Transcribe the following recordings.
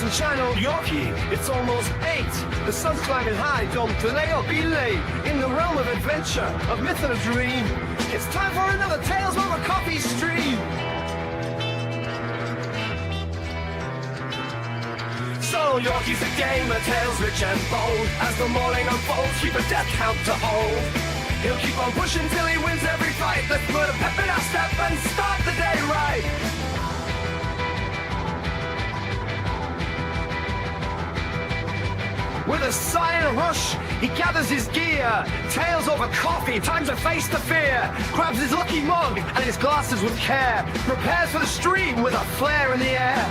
and shine, old Yorkie. It's almost 8. The sun's climbing high. Don't delay or be late. In the realm of adventure, of myth and a dream, it's time for another Tales Over Coffee stream. So Yorkie's a game of tales rich and bold. As the morning unfolds, keep a death count to hold. He'll keep on pushing till he wins every fight. Let's put a pep in our step and start the day right. With a sigh and a rush, he gathers his gear. Tails over coffee, time to face the fear. Grabs his lucky mug and his glasses with care. Prepares for the stream with a flare in the air.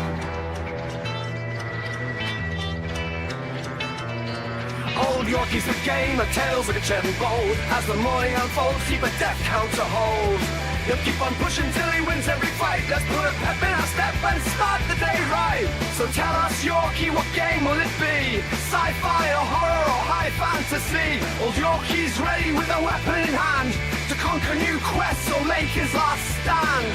Old Yorkie's the game of tales rich and bold. As the morning unfolds, keep a death count to hold. He'll keep on pushing till he wins every fight. Let's put a pep in our step and start the day right. So tell us, Yorkie, what game will it be? Sci-fi or horror or high fantasy? Old Yorkie's ready with a weapon in hand to conquer new quests or make his last stand.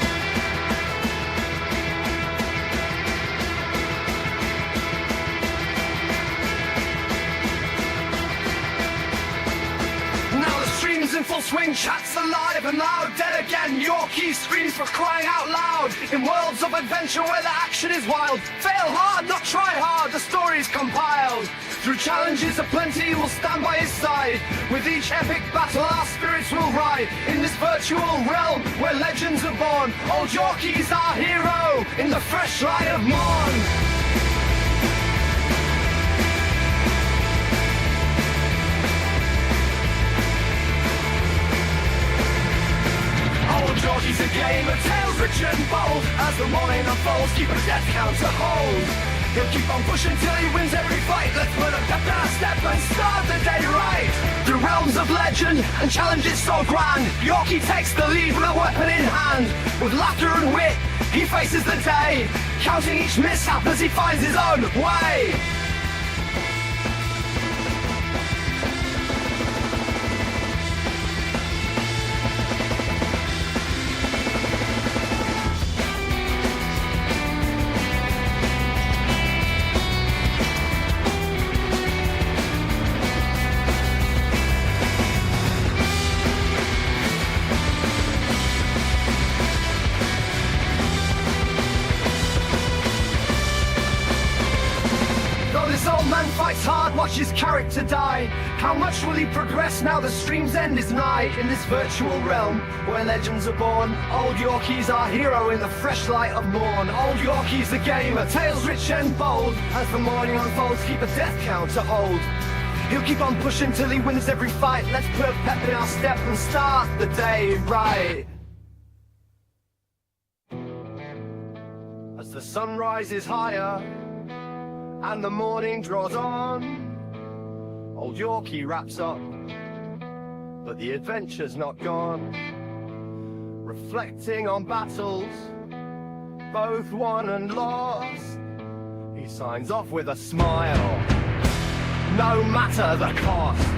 In full swing, chats alive and loud. Dead again, Yorkie screams for crying out loud. In worlds of adventure where the action is wild, fail hard, not try hard, the story's compiled. Through challenges aplenty, we'll stand by his side. With each epic battle, our spirits will ride. In this virtual realm where legends are born, old Yorkie's our hero in the fresh light of morn. Yorkie's a game of tales rich and bold. As the morning unfolds, keep a death count to hold. He'll keep on pushing till he wins every fight. Let's put a pep in our step and start the day right. Through realms of legend and challenges so grand, Yorkie takes the lead with a weapon in hand. With laughter and wit, he faces the day, counting each mishap as he finds his own way. Fights hard, watch his character die. How much will he progress now the stream's end is nigh? In this virtual realm where legends are born, old Yorkie's our hero in the fresh light of morn. Old Yorkie's the gamer, tales rich and bold. As the morning unfolds, keep a death count to hold. He'll keep on pushing till he wins every fight. Let's put a pep in our step and start the day right. As the sun rises higher and the morning draws on, old Yorkie wraps up, but the adventure's not gone. Reflecting on battles, both won and lost, he signs off with a smile, no matter the cost.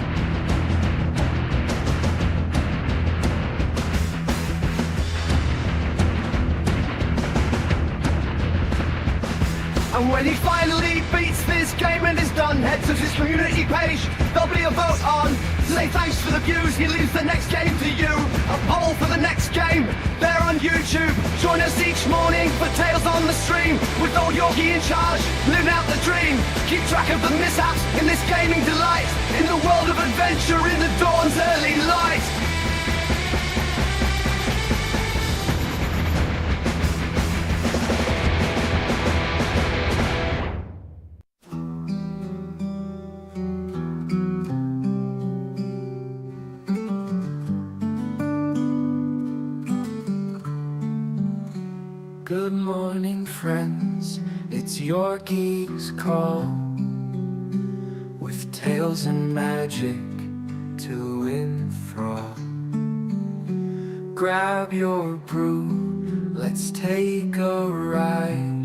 And when he finally beats this game and is done, head to his community page, there'll be a vote on. Say thanks for the views, he leaves the next game to you. A poll for the next game, there on YouTube. Join us each morning for Tales on the Stream, with old Yorkie in charge, living out the dream. Keep track of the mishaps in this gaming delight, in the world of adventure in the dawn's early light. Good morning, friends, it's Yorkie's call, with tales and magic to enthrall. Grab your brew, let's take a ride,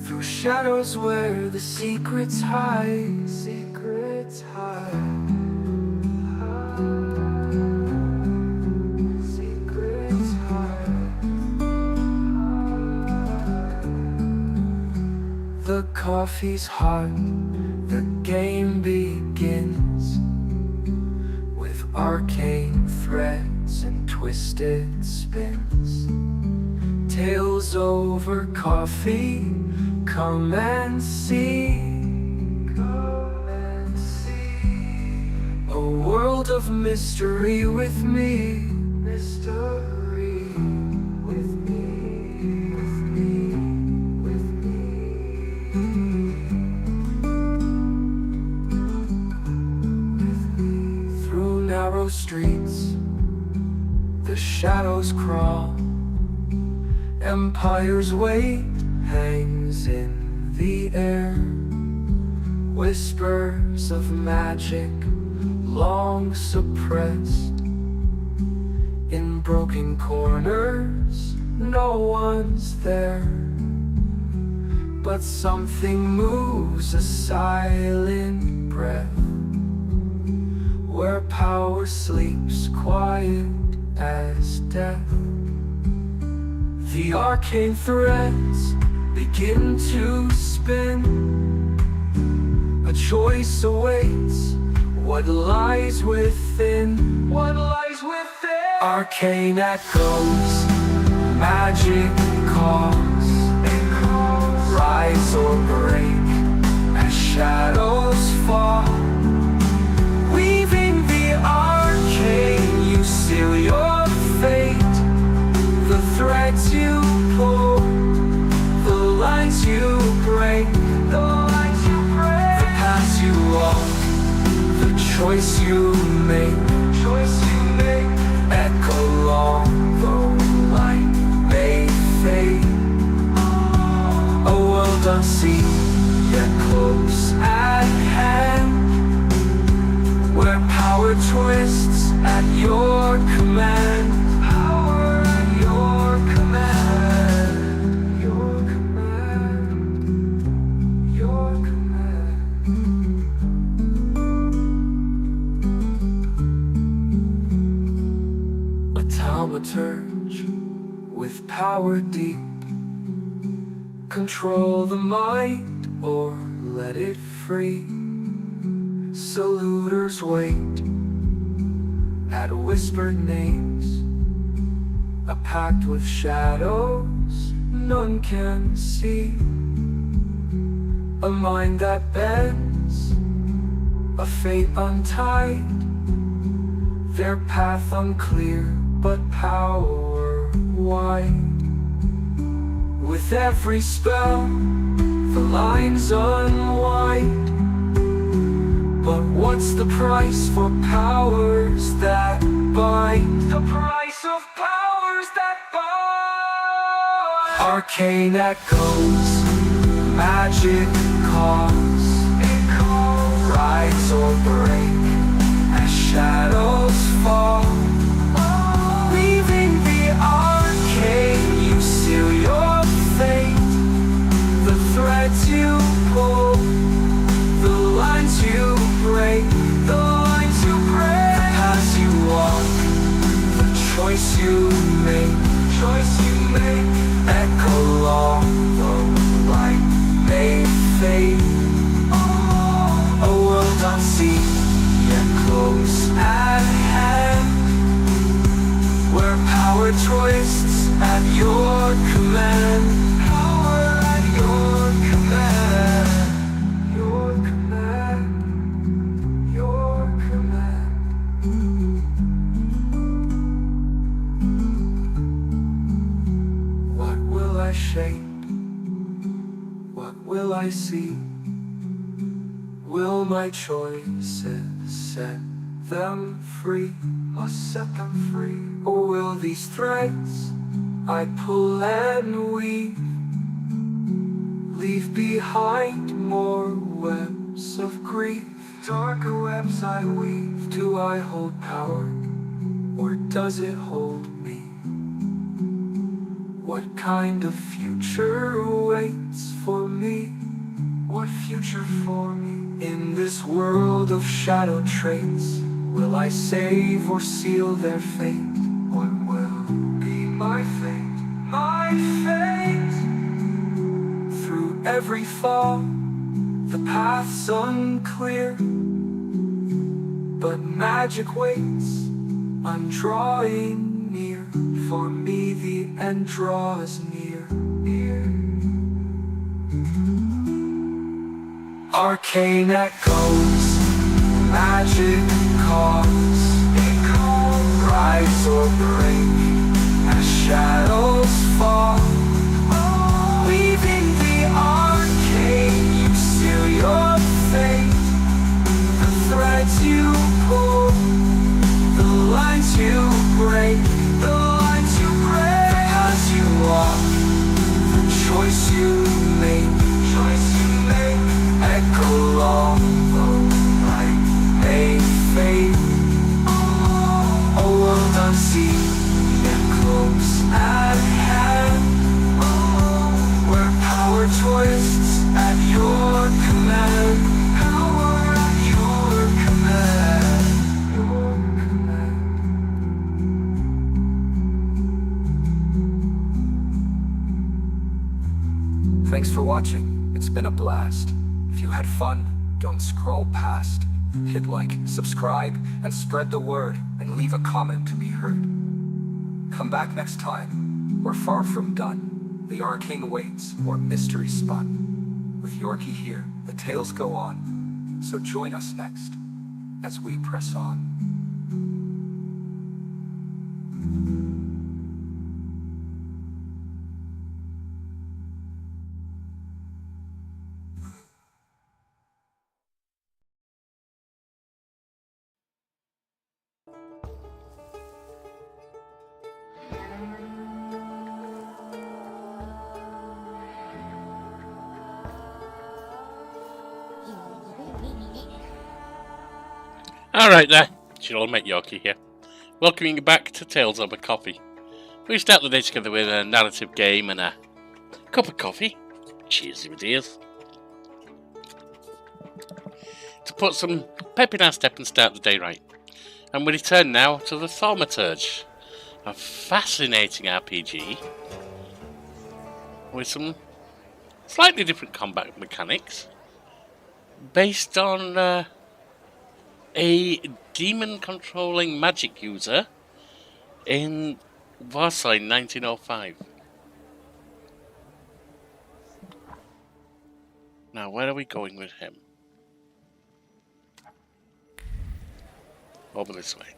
through shadows where the secrets hide, secrets hide. coffee's hot, the game begins, with arcane threads and twisted spins. Tales over coffee, come and see. Come and see a world of mystery with me. Mystery with me, with me, with me. Through narrow streets, the shadows crawl. Empire's weight hangs in the air. Whispers of magic, long suppressed. In broken corners, no one's there. But something moves, a silent breath, where power sleeps quiet as death. The arcane threads begin to spin. A choice awaits, what lies within. What lies within? Arcane echoes, magic calls. Rise or break as shadows fall. Weaving the arcane, you seal your fate. The threads you pull, the lines you break, the lines you break, the paths you walk, the choice you make, echo long, though light may fade. A world unseen, yet close at hand, where power twists at your command. Thaumaturge with power deep, control the mind or let it free. Salutors wait at whispered names, a pact with shadows none can see. A mind that bends, a fate untied, their path unclear but power wide. With every spell, the lines unwind. But what's the price for powers that bind? The price of powers that bind. Arcane echoes, magic calls. Rise or break as shadows fall. Weaving the arcane, you seal your fate. The threads you pull, the lines you break, the lines you break, the paths you walk, the choice you make, echo long, though light may fade. A world unseen, yet close at hand, where power twists at your command. Power at your command. Your command. Your command. What will I shape? What will I see? Will my choices set them free? Must set them free. Or will these threads I pull and weave leave behind more webs of grief? Darker webs I weave. Do I hold power, or does it hold me? What kind of future waits for me? What future for me? In this world of shadow traits, will I save or seal their fate? What will be my fate? My fate! Through every fall, The path's unclear, but magic waits. I'm drawing near. For me the end draws near, near. Arcane echoes, magic calls. Rise or break as shadows fall. Weaving the arcane, you seal your fate. The threads you pull, the lines you break, the lines you break. The paths you walk, the choice you make, echo long, light may fade. A world unseen, yet close at hand, where power twists at your command. Power at your command. Thanks for watching. It's been a blast. If you had fun, don't scroll past. Hit like, subscribe, and spread the word, and leave a comment to be heard. Come back next time. We're far from done. The arcane waits, more mystery spun. With Yorkie here, the tales go on. So join us next, as we press on. Alright there, it's your old mate Yorkie here, welcoming you back to Tales Over Coffee. We start the day together with a narrative game and a cup of coffee. Cheers, my dears. To put some pep in our step and start the day right. And we return now to the Thaumaturge, a fascinating RPG with some slightly different combat mechanics based on a demon-controlling magic user in Warsaw in 1905. Now, where are we going with him? Over this way.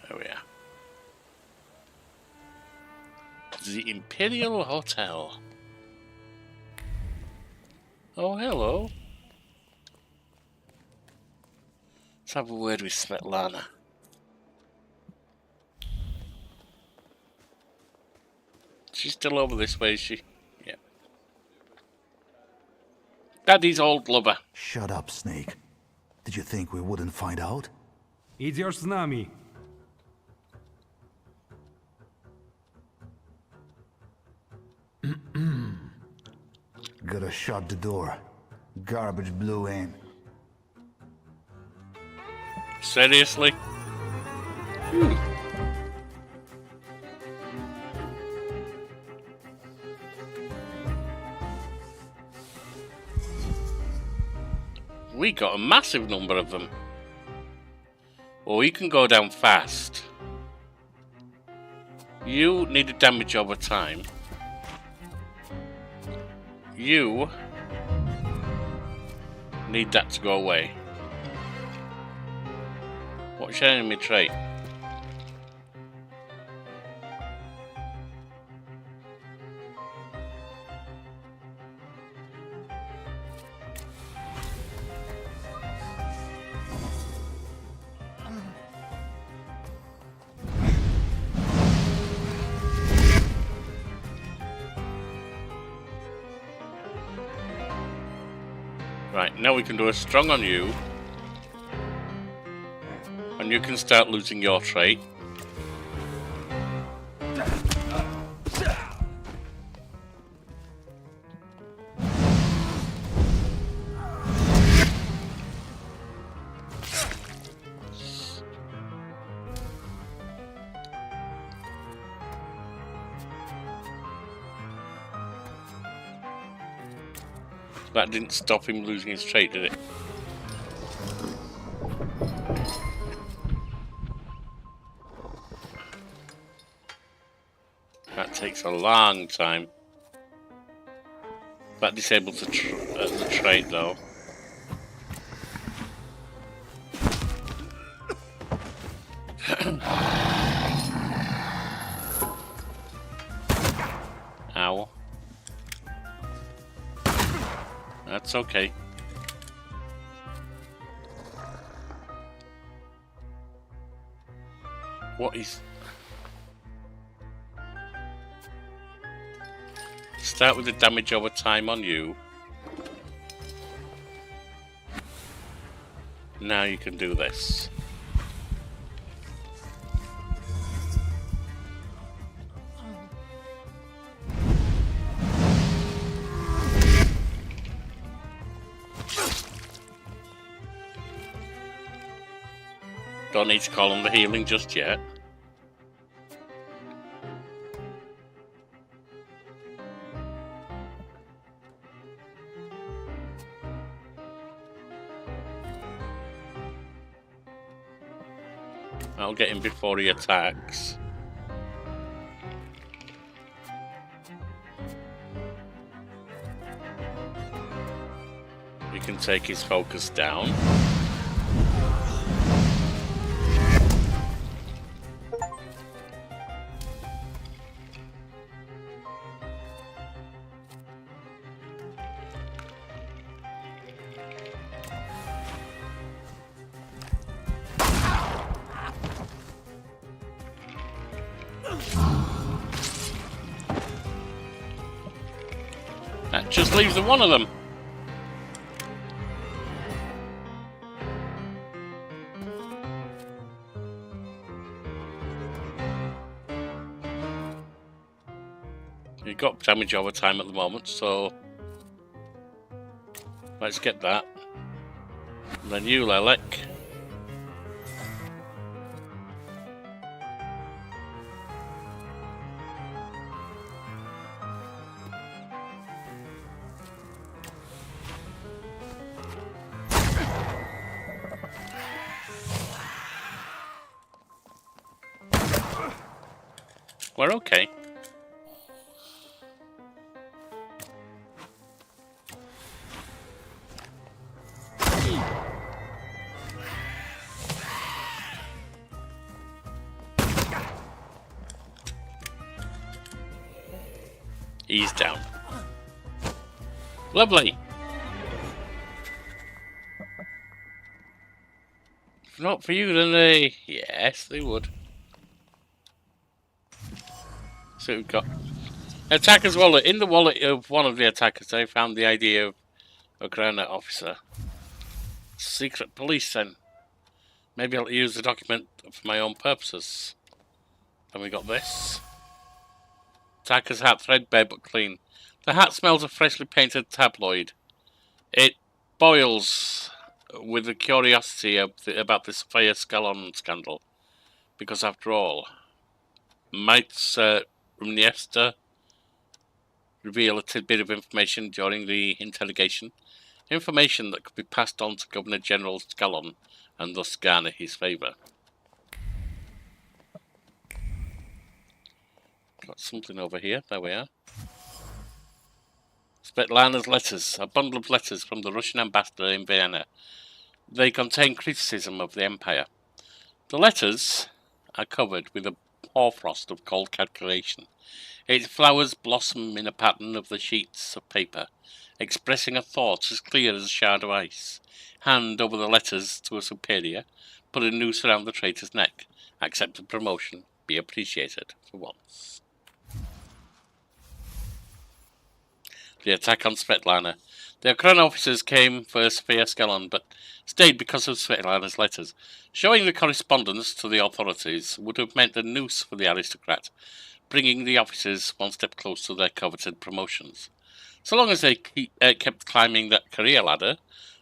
There we are. The Imperial Hotel. Oh, hello. Let's have a word with Svetlana. She's still over this way, is she? Yeah. Daddy's old lover. Shut up, Snake. Did you think we wouldn't find out? Идешь с нами. Gotta shut the door. Garbage blew in. Seriously? We got a massive number of them. Or you can go down fast. You need a damage over time. You need that to go away. What's your enemy trait? Right, now we can do a strong on you. And you can start losing your trait. That didn't stop him losing his trait, did it? That takes a long time. That disables the trait, though. Ow. That's okay. What is... Start with the damage over time on you. Now you can do this. Don't need to call on the healing just yet. I'll get him before he attacks. We can take his focus down. That just leaves the one of them. You've got damage over time at the moment, so let's get that. And then you, Lelek. We're okay. He's down. Lovely. If not for you, then they... Yes, they would. So we've got attacker's wallet. In the wallet of one of the attackers, they found the idea of a granite officer. Secret police, then. Maybe I'll use the document for my own purposes. Then we got this. Attacker's hat, threadbare but clean. The hat smells of freshly painted tabloid. It boils with the curiosity about this Sophia Scallon scandal. Because after all, might Rumniesta reveal a tidbit of information during the interrogation. Information that could be passed on to Governor General Scallon and thus garner his favour. Got something over here. There we are. Svetlana's letters. A bundle of letters from the Russian ambassador in Vienna. They contain criticism of the Empire. The letters are covered with a hoarfrost of cold calculation. Its flowers blossom in a pattern of the sheets of paper, expressing a thought as clear as a shard of ice. Hand over the letters to a superior, put a noose around the traitor's neck. Accept a promotion, be appreciated for once. The attack on Svetlana. The Ukraine officers came for Sophia Scallon, but stayed because of Svetlana's letters. Showing the correspondence to the authorities would have meant a noose for the aristocrat, bringing the officers one step closer to their coveted promotions. So long as they kept climbing that career ladder,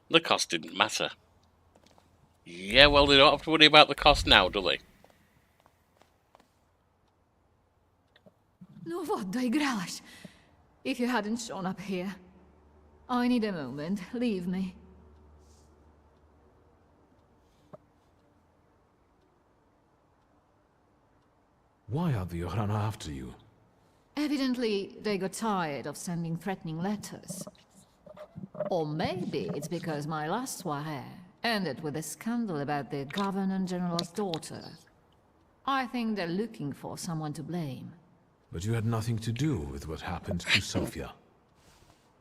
the cost didn't matter. Yeah, well, they don't have to worry about the cost now, do they? No вот, доигралась. If you hadn't shown up here, I need a moment. Leave me. Why are the Yohana after you? Evidently, they got tired of sending threatening letters. Or maybe it's because my last soirée ended with a scandal about the Governor-General's daughter. I think they're looking for someone to blame. But you had nothing to do with what happened to Sofia.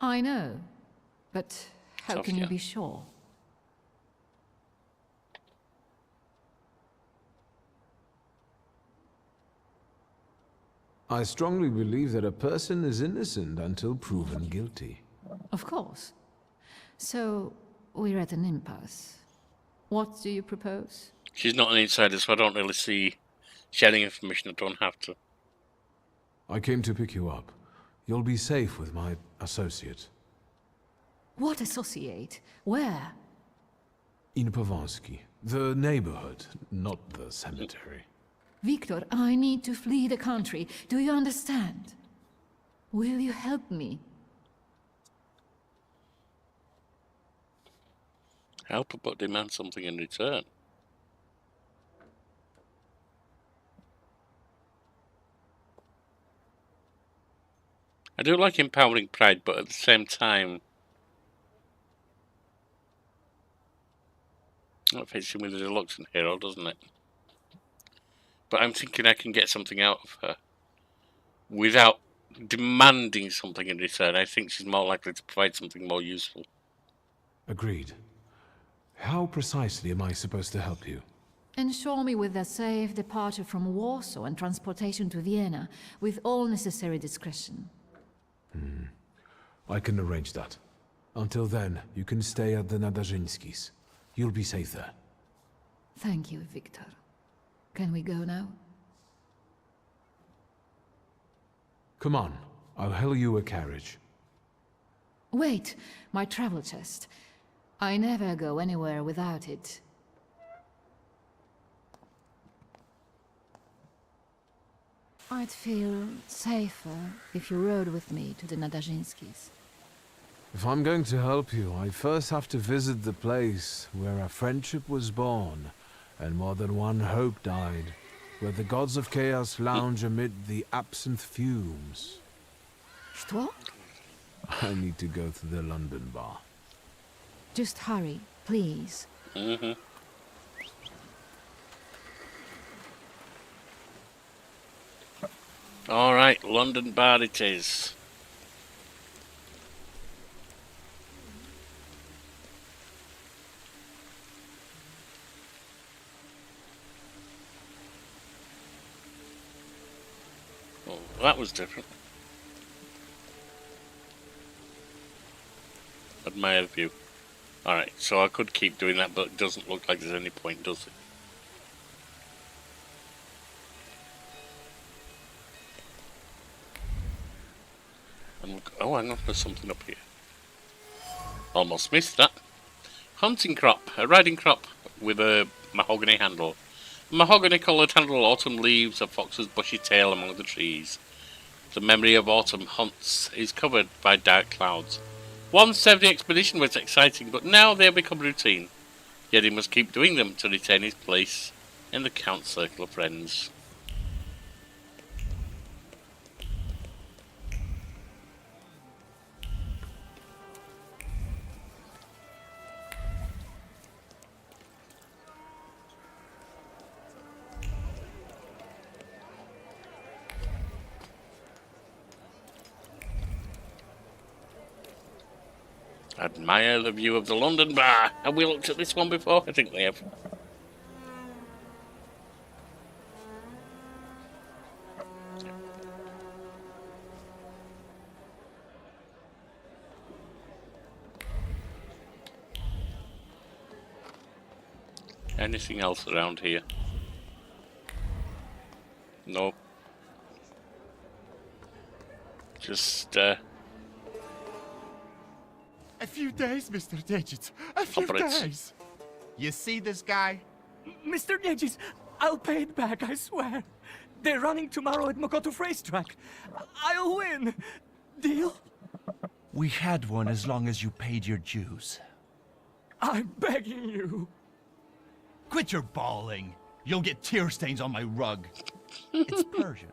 I know, but how can you Sofia. be sure? I strongly believe that a person is innocent until proven guilty. Of course. So, we're at an impasse. What do you propose? She's not an insider, so I don't really see sharing information I don't have to. I came to pick you up. You'll be safe with my associate. What associate? Where? In Pavansky. The neighborhood, not the cemetery. Wiktor, I need to flee the country. Do you understand? Will you help me? Help her, but demand something in return. I do like empowering pride, but at the same time, that fits in with the reluctant hero, doesn't it? But I'm thinking I can get something out of her without demanding something in return. I think she's more likely to provide something more useful. Agreed. How precisely am I supposed to help you? Ensure me with a safe departure from Warsaw and transportation to Vienna, with all necessary discretion. I can arrange that. Until then, you can stay at the Nadarzyńskis. You'll be safe there. Thank you, Wiktor. Can we go now? Come on, I'll hail you a carriage. Wait, my travel chest. I never go anywhere without it. I'd feel safer if you rode with me to the Nadarzyńskis. If I'm going to help you, I first have to visit the place where a friendship was born, and more than one hope died, where the gods of chaos lounge amid the absinthe fumes. Что? I need to go to the London bar. Just hurry, please. Alright, London bar it is. Oh, that was different. Admire the view. Alright, so I could keep doing that, but it doesn't look like there's any point, does it? And look, oh, hang on, there's something up here. Almost missed that. Hunting crop, a riding crop with a mahogany handle. A mahogany-coloured handle, autumn leaves, a fox's bushy tail among the trees. The memory of autumn hunts is covered by dark clouds. Once every expedition was exciting, but now they have become routine. Yet he must keep doing them to retain his place in the Count's circle of friends. Admire the view of the London bar. Have we looked at this one before? I think we have. Anything else around here? Nope. Just, A few days, Mr. Dejic. A few Operates. days. You see this guy? Mr. Dejic, I'll pay it back, I swear. They're running tomorrow at Mokotów racetrack. I'll win. Deal? We had one as long as you paid your dues. I'm begging you. Quit your bawling. You'll get tear stains on my rug. It's Persian.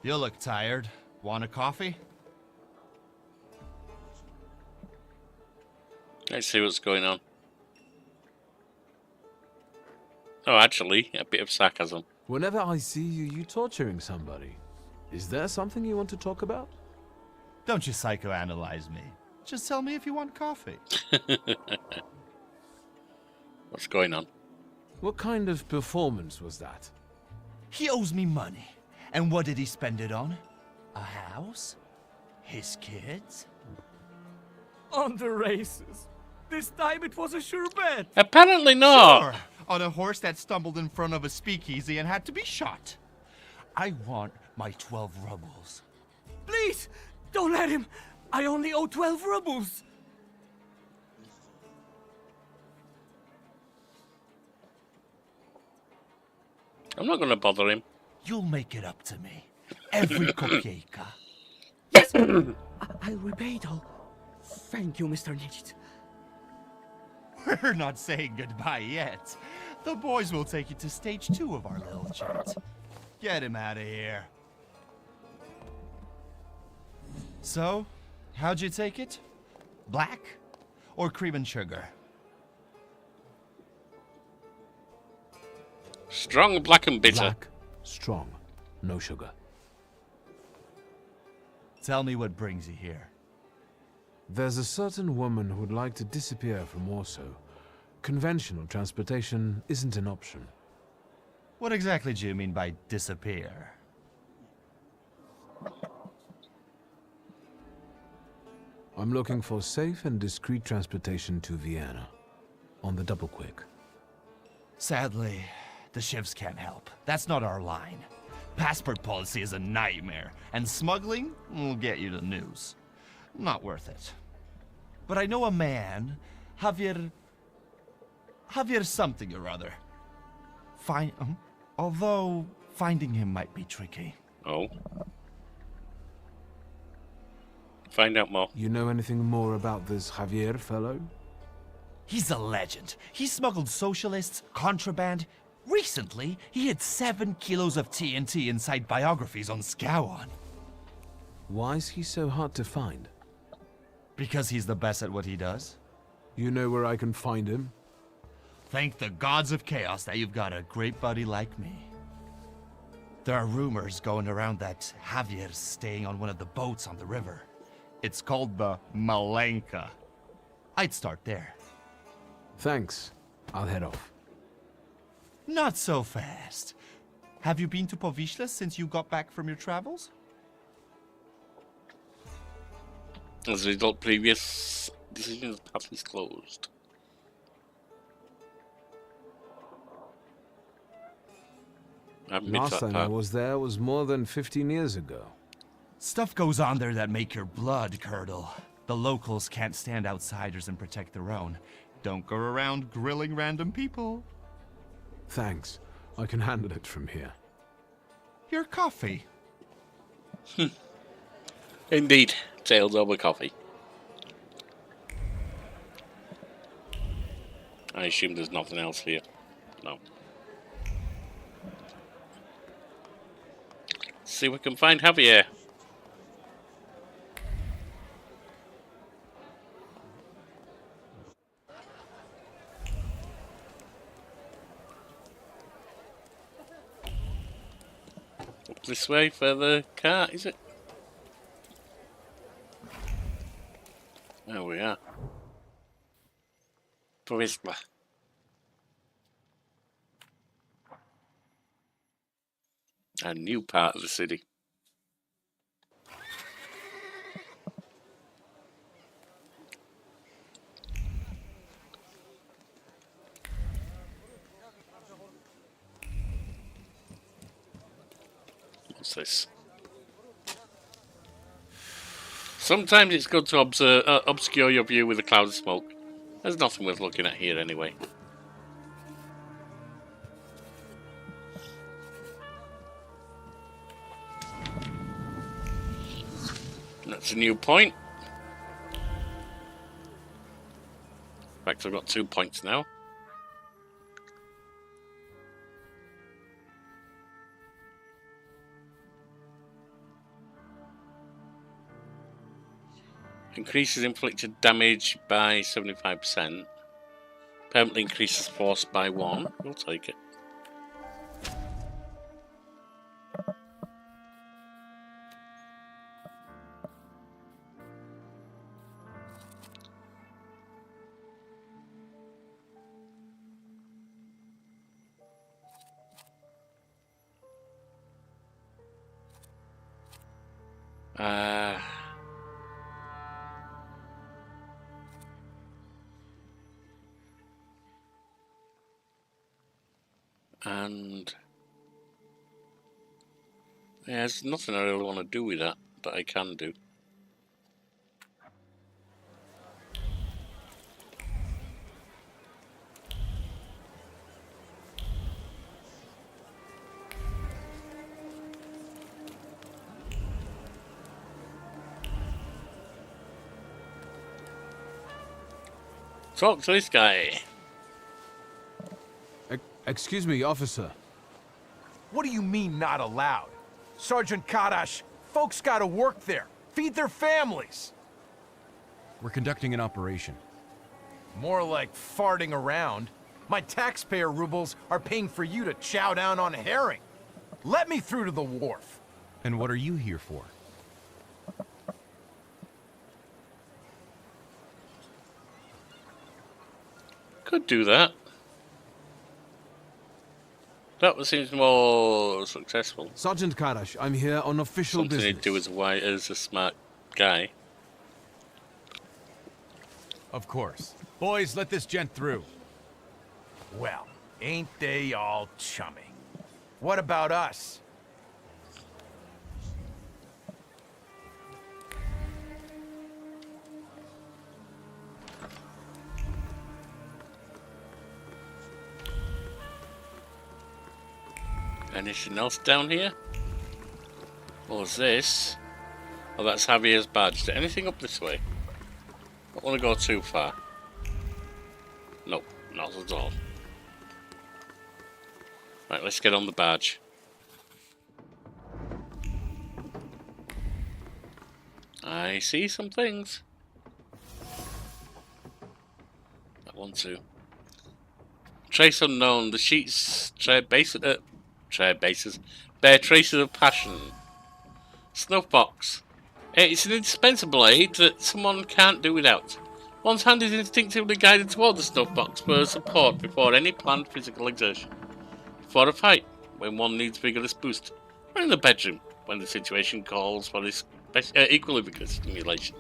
You look tired. Want a coffee? Let's see what's going on. Oh, actually, a bit of sarcasm. Whenever I see you torturing somebody. Is there something you want to talk about? Don't you psychoanalyze me. Just tell me if you want coffee. What's going on? What kind of performance was that? He owes me money. And what did he spend it on? A house? His kids? On the races. This time it was a sure bet. Apparently not. Sure, on a horse that stumbled in front of a speakeasy and had to be shot. I want my 12 rubles. Please, don't let him. I only owe 12 rubles. I'm not going to bother him. You'll make it up to me. Every kopieka. Yes, I'll repay it all. Thank you, Mr. Nijit. We're not saying goodbye yet. The boys will take you to stage 2 of our little chat. Get him out of here. So, how'd you take it? Black or cream and sugar? Strong, black and bitter. Black, strong, no sugar. Tell me what brings you here. There's a certain woman who'd like to disappear from Warsaw. Conventional transportation isn't an option. What exactly do you mean by disappear? I'm looking for safe and discreet transportation to Vienna. On the double quick. Sadly, the shifts can't help. That's not our line. Passport policy is a nightmare, and smuggling will get you the news. Not worth it. But I know a man, Javier something or other. Although finding him might be tricky. Oh. Find out more. You know anything more about this Javier fellow? He's a legend. He smuggled socialists, contraband. Recently, he had 7 kilos of TNT inside biographies on Scowan. Why is he so hard to find? Because he's the best at what he does. You know where I can find him? Thank the gods of chaos that you've got a great buddy like me. There are rumors going around that Javier's staying on one of the boats on the river. It's called the Malenka. I'd start there. Thanks. I'll head off. Not so fast. Have you been to Powieśle since you got back from your travels? As a result, previous decisions path is closed. I've missed Last that time I part. was there was more than 15 years ago. Stuff goes on there that make your blood curdle. The locals can't stand outsiders and protect their own. Don't go around grilling random people. Thanks. I can handle it from here. Your coffee. Indeed, tails over coffee. I assume there's nothing else here. No. See if we can find Javier. Up this way for the car, is it? There we are. Powieśle. A new part of the city. What's this? Sometimes it's good to obscure your view with a cloud of smoke. There's nothing worth looking at here anyway. That's a new point. In fact, I've got 2 points now. Increases inflicted damage by 75%. Permanently increases force by 1. We'll take it. And yeah, there's nothing I really want to do with that I can do. Talk to this guy. Excuse me, officer. What do you mean, not allowed? Sergeant Kadash, folks gotta work there. Feed their families. We're conducting an operation. More like farting around. My taxpayer rubles are paying for you to chow down on herring. Let me through to the wharf. And what are you here for? Could do that. That seems more successful. Sergeant Kadash, I'm here on official Something business. he'd do as a smart guy. Of course. Boys, let this gent through. Well, ain't they all chummy? What about us? Anything else down here? What was this? Oh, that's Javier's badge. Is there anything up this way? I don't want to go too far. Nope, not at all. Right, let's get on the badge. I see some things. That one too. Trace unknown. The sheets tread bases bear traces of passion. Snuffbox. It's an indispensable aid that someone can't do without. One's hand is instinctively guided toward the snuffbox for support before any planned physical exertion. Before a fight, when one needs vigorous boost. Or in the bedroom, when the situation calls for this equally vigorous stimulation.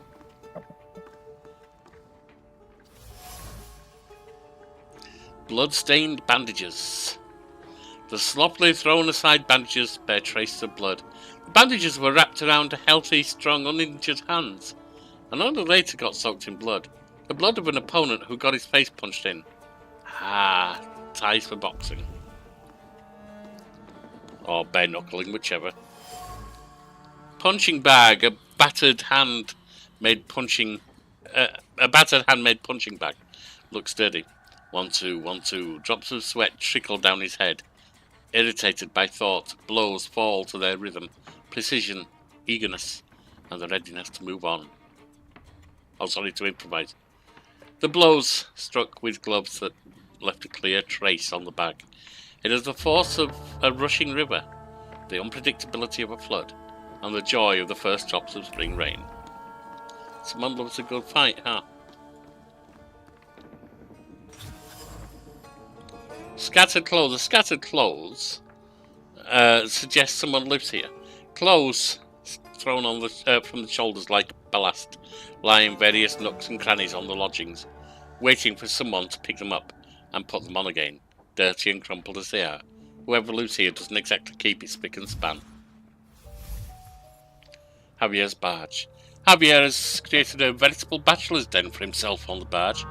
Blood-stained bandages. The sloppily thrown aside bandages bear traces of blood. The bandages were wrapped around healthy, strong, uninjured hands, and only later got soaked in blood. The blood of an opponent who got his face punched in. Ah, ties for boxing. Or bare knuckling, whichever. Punching bag, a battered hand made punching bag. Looks sturdy. 1, 2, 1, 2. Drops of sweat trickle down his head. Irritated by thought, blows fall to their rhythm, precision, eagerness, and the readiness to move on. To improvise. The blows struck with gloves that left a clear trace on the bag. It is the force of a rushing river, the unpredictability of a flood, and the joy of the first drops of spring rain. Someone loves a good fight, huh? Scattered clothes. The scattered clothes suggest someone lives here. Clothes thrown on the from the shoulders like ballast, lie in various nooks and crannies on the lodgings, waiting for someone to pick them up and put them on again, dirty and crumpled as they are. Whoever lives here doesn't exactly keep it spick and span. Javier's barge. Javier has created a veritable bachelor's den for himself on the barge.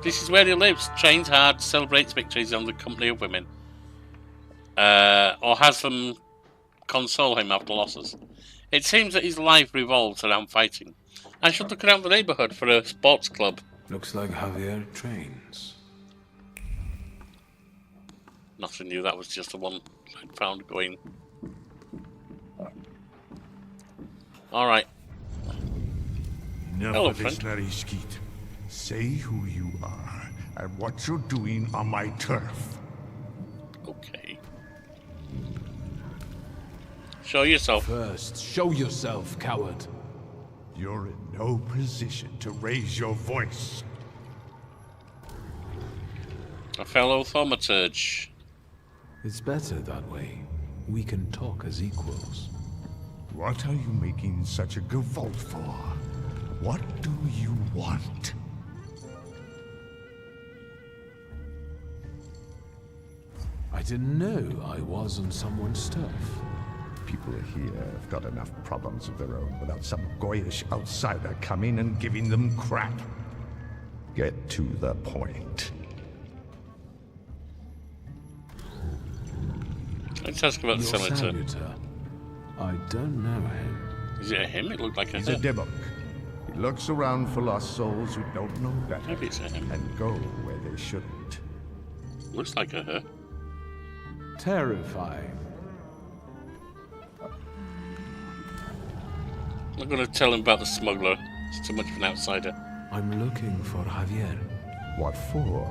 This is where he lives, trains hard, celebrates victories on the company of women, or has them console him after losses. It seems that his life revolves around fighting. I should look around the neighborhood for a sports club. Looks like Javier trains. Nothing new, that was just the one I'd found going. Alright. Enough Hello, of this, friend. Narishkit. Say who you are and what you're doing on my turf. Okay. Show yourself. First, show yourself, coward. You're in no position to raise your voice. A fellow Thaumaturge. It's better that way. We can talk as equals. What are you making such a gavolt for? What do you want? I didn't know I was on someone's turf. People here have got enough problems of their own without some goyish outsider coming and giving them crap. Get to the point. Let's ask about the Your salutor. salutor. I don't know him. Is it a him? It looked like a He's her. a debok. He looks around for lost souls who don't know better Maybe it's a him. and go where they shouldn't. Looks like a her. Terrifying. I'm not going to tell him about the smuggler. It's too much of an outsider. I'm looking for Javier. What for?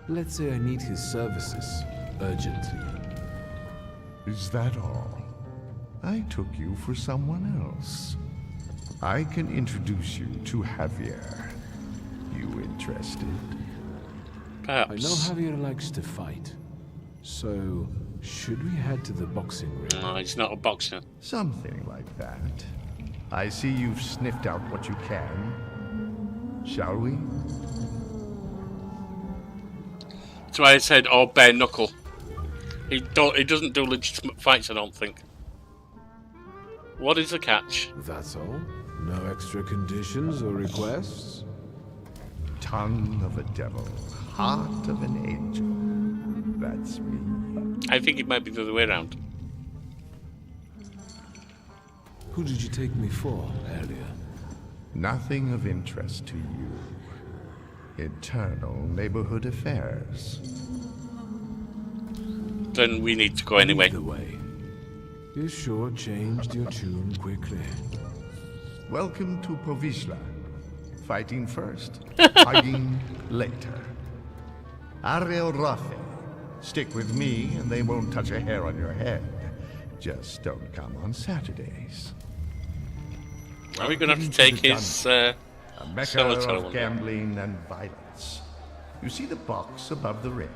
Let's say I need his services urgently. Is that all? I took you for someone else. I can introduce you to Javier. You interested? Perhaps. I know Javier likes to fight. So, should we head to the boxing ring? No, he's not a boxer. Something like that. I see you've sniffed out what you can. Shall we? That's why I said, oh, bare knuckle. He doesn't do legitimate fights, I don't think. What is the catch? That's all? No extra conditions or requests? Tongue of a devil, heart of an angel. That's me. I think it might be the other way around. Who did you take me for earlier? Nothing of interest to you. Internal neighborhood affairs. Then we need to go anyway. Either way, you sure changed your tune quickly. Welcome to Povishla. Fighting first, hugging later. Ariel Rafe. Stick with me and they won't touch a hair on your head. Just don't come on Saturdays. Are we going to have to take his A mecca salutor of one? gambling and violence. You see the box above the ring?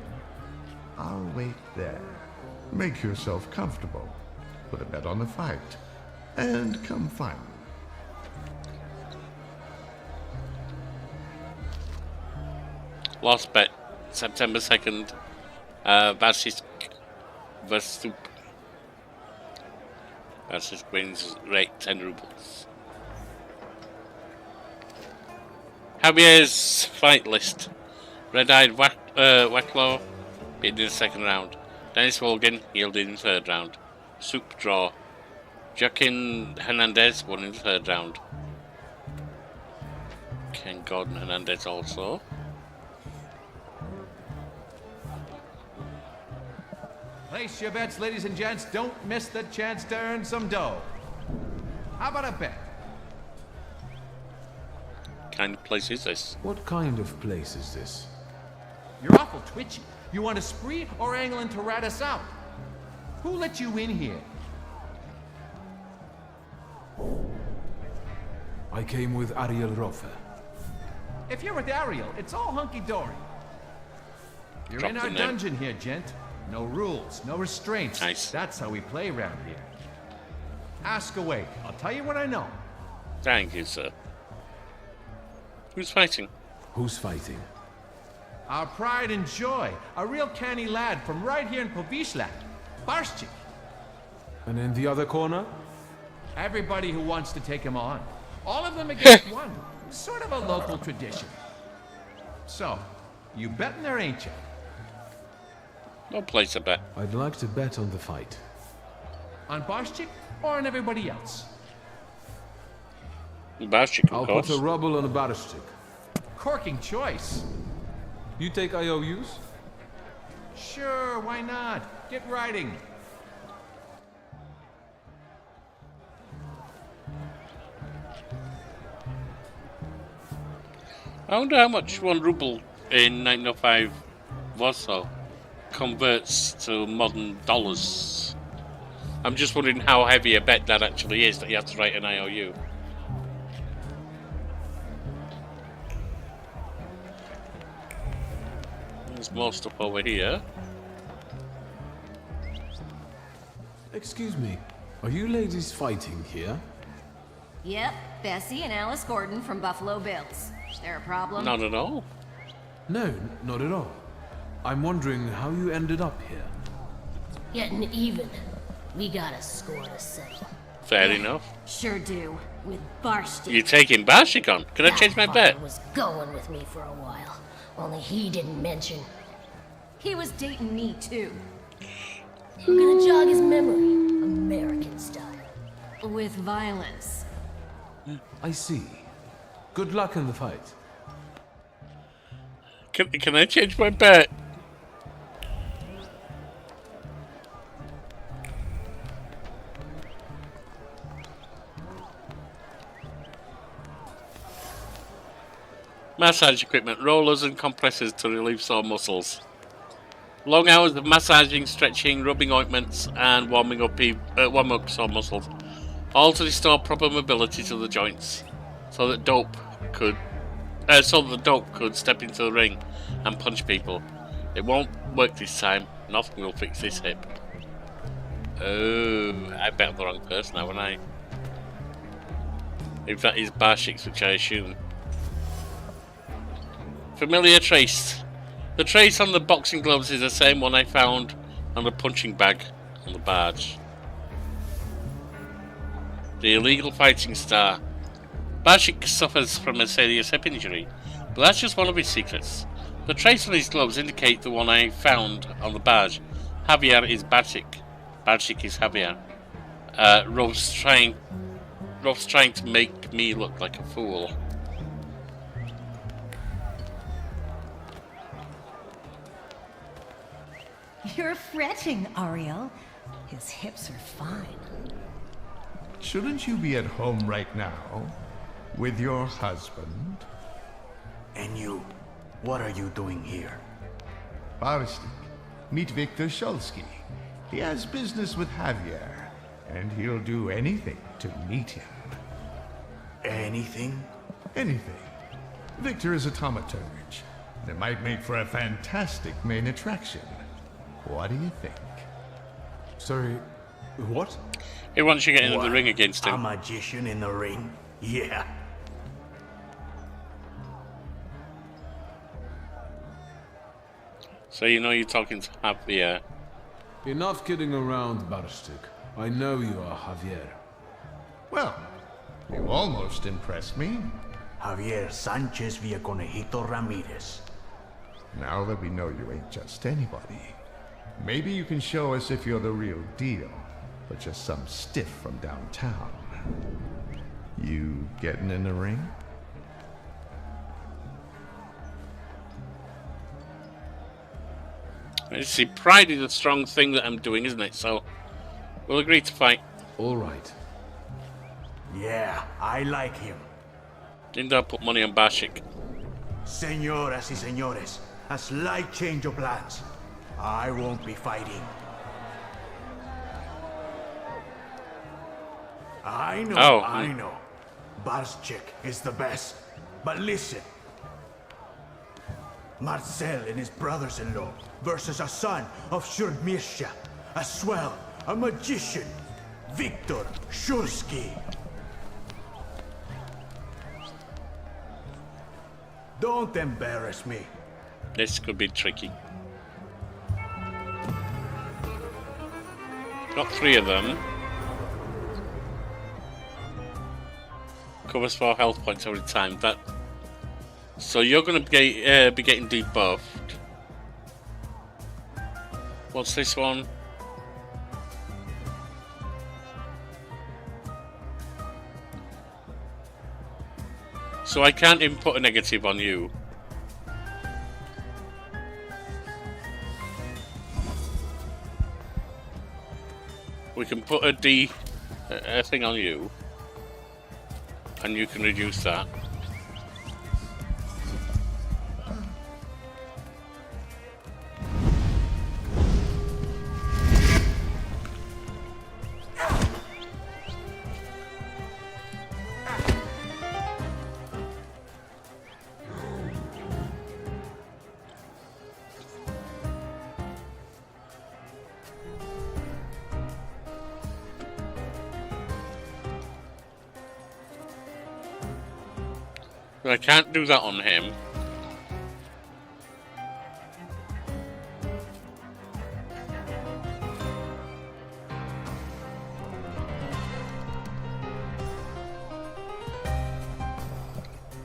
I'll wait there. Make yourself comfortable. Put a bet on the fight. And come find me. Last bet, September 2nd, versus wins rate 10 rubles. Javier's fight list. Red-eyed Wiktor beaten in the second round. Dennis Wolgan yielded in the third round. Soup draw. Joaquin Hernandez won in the third round. Ken Gordon Hernandez also. Place your bets, ladies and gents. Don't miss the chance to earn some dough. How about a bet? Kind of place is this? What kind of place is this? You're awful twitchy. You want a spree or angling to rat us out? Who let you in here? I came with Ariel Rofe. If you're with Ariel, it's all hunky-dory. You're Drop in the our name. dungeon here, gent. No rules, no restraints. Nice. That's how we play around here. Ask away. I'll tell you what I know. Thank you, sir. Who's fighting? Who's fighting? Our pride and joy. A real canny lad from right here in Povishla. Barshchik. And in the other corner? Everybody who wants to take him on. All of them against one. Sort of a local tradition. So, you betting there, ain't you? No place a bet. I'd like to bet on the fight. On Barshchik or on everybody else? Barshchik, I'll of course. put a rubble on a barishtik. Corking choice. You take IOUs? Sure, why not? Get writing. I wonder how much 1 ruble in 1905 Warsaw converts to modern dollars. I'm just wondering how heavy a bet that actually is that you have to write an IOU. There's more stuff over here. Excuse me, are you ladies fighting here? Yep, Bessie and Alice Gordon from Buffalo Bills. Is there a problem? Not at all. No, not at all. I'm wondering how you ended up here. Getting even. We got a score to settle. Fair enough. Sure do. With Barshchik. You're taking Barshchik on. Can I change my bet? Was going with me for a while. Only he didn't mention. He was dating me too. I'm gonna jog his memory, American style. With violence. I see. Good luck in the fight. Can I change my bet? Massage equipment, rollers and compressors to relieve sore muscles. Long hours of massaging, stretching, rubbing ointments, and warming up sore muscles, all to restore proper mobility to the joints, so that the dope could step into the ring and punch people. It won't work this time. Nothing will fix this hip. Oh, I bet I'm the wrong person, haven't I? If that is Barshchik's, which I assume. Familiar trace. The trace on the boxing gloves is the same one I found on the punching bag on the barge. The illegal fighting star. Barshchik suffers from a serious hip injury, but that's just one of his secrets. The trace on his gloves indicate the one I found on the barge. Javier is Barshchik. Barshchik is Javier. Rob's trying to make me look like a fool. You're fretting, Ariel. His hips are fine. Shouldn't you be at home right now? With your husband? And you, what are you doing here? Barshchik, meet Wiktor Shulsky. He has business with Javier, and he'll do anything to meet him. Anything? Anything. Wiktor is a Thaumaturge. It might make for a fantastic main attraction. What do you think? Sorry, what? He wants you to get into the ring against him. A magician in the ring? Yeah. So you know you're talking to Javier. Enough kidding around, Barshchik. I know you are Javier. Well, you almost impressed me. Javier Sanchez Villaconejito Ramirez. Now that we know you ain't just anybody, maybe you can show us if you're the real deal, but just some stiff from downtown. You getting in the ring? You see, pride is a strong thing that I'm doing, isn't it? So, we'll agree to fight. All right. Yeah, I like him. Didn't I put money on Barshchik? Señoras y señores, a slight change of plans. I won't be fighting. I know. Barshchik is the best. But listen. Marcel and his brothers-in-law versus a son of Shurmisha, a swell, a magician, Wiktor Shulsky. Don't embarrass me. This could be tricky. Got 3 of them. Covers 4 health points every time. So you're going to be getting debuffed. What's this one? So I can't input a negative on you. We can put a D a thing on you, and you can reduce that. But I can't do that on him.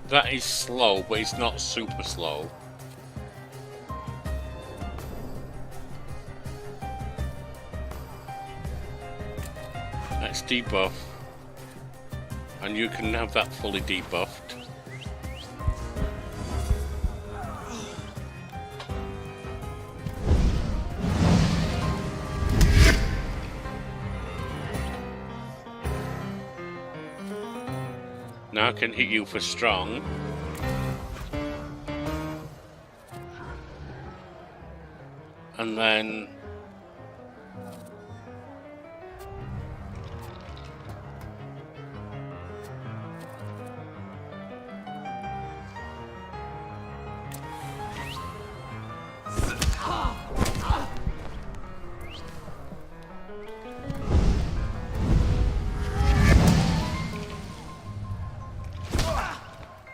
That is slow, but it's not super slow. Let's debuff. And you can have that fully debuffed. Now I can hit you for strong. And then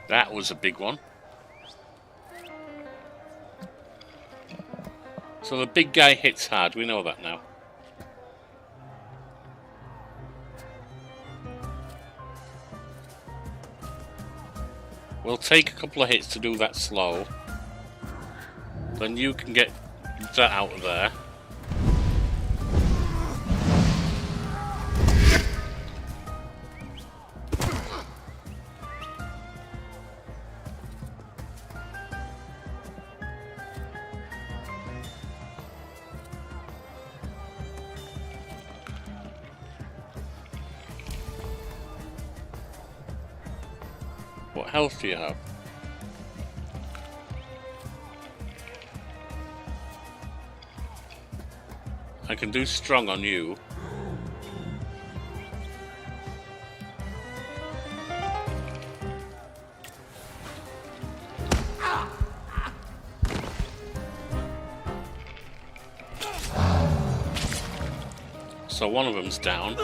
that was a big one. So the big guy hits hard, we know that now. We'll take a couple of hits to do that slow. Then you can get that out of there. What health do you have? I can do strong on you. So one of them's down.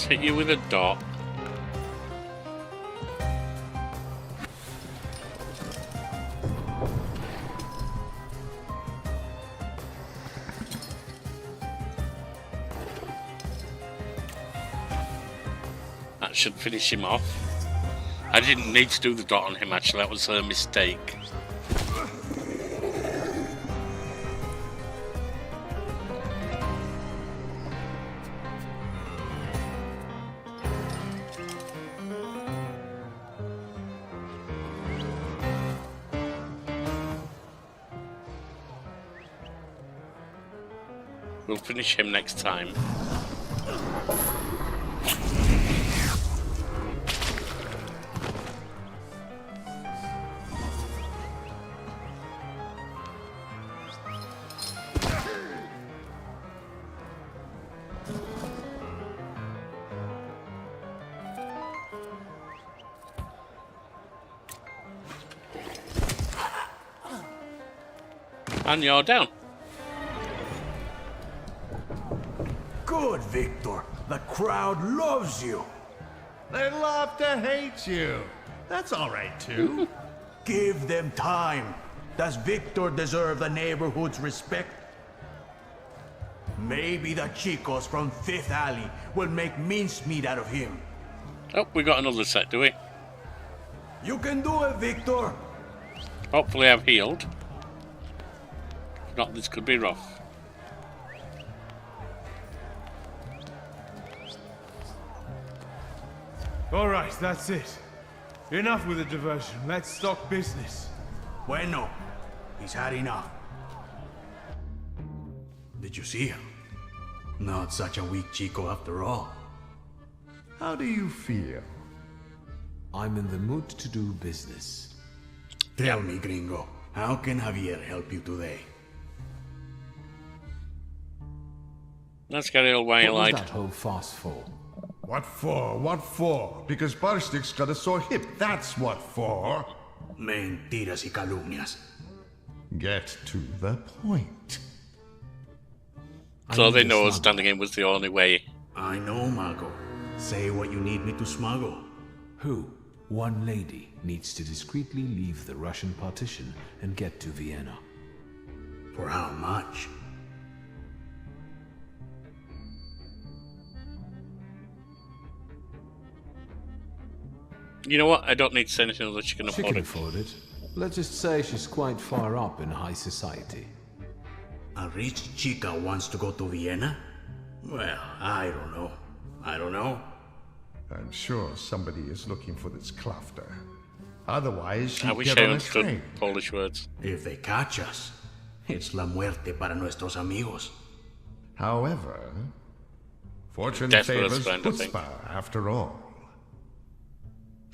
Hit you with a dot. That should finish him off. I didn't need to do the dot on him actually, that was a mistake. We'll finish him next time. And you're down. Good, Wiktor. The crowd loves you. They love to hate you. That's all right, too. Give them time. Does Wiktor deserve the neighborhood's respect? Maybe the chicos from Fifth Alley will make mincemeat out of him. Oh, we got another set, do we? You can do it, Wiktor. Hopefully I've healed. If not, this could be rough. All right, that's it. Enough with the diversion. Let's talk business. Bueno, he's had enough. Did you see him? Not such a weak chico after all. How do you feel? I'm in the mood to do business. Tell me, gringo, how can Javier help you today? Let's get it all while What was light. that whole farce for? What for? What for? Because Barstik's got a sore hip, that's what for. Mentiras y calumnias. Get to the point. So they know standing in was the only way. I know, Mago. Say what you need me to smuggle. Who? One lady needs to discreetly leave the Russian partition and get to Vienna. For how much? You know what? I don't need to say anything unless she can She afford can it. afford it. Let's just say she's quite far up in high society. A rich chica wants to go to Vienna? Well, I don't know. I don't know. I'm sure somebody is looking for this Klafter. Otherwise, she'd I wish get I on a understood train. Polish words. If they catch us, it's la muerte para nuestros amigos. However, fortune Desperate favors friend, I think. chutzpah after all.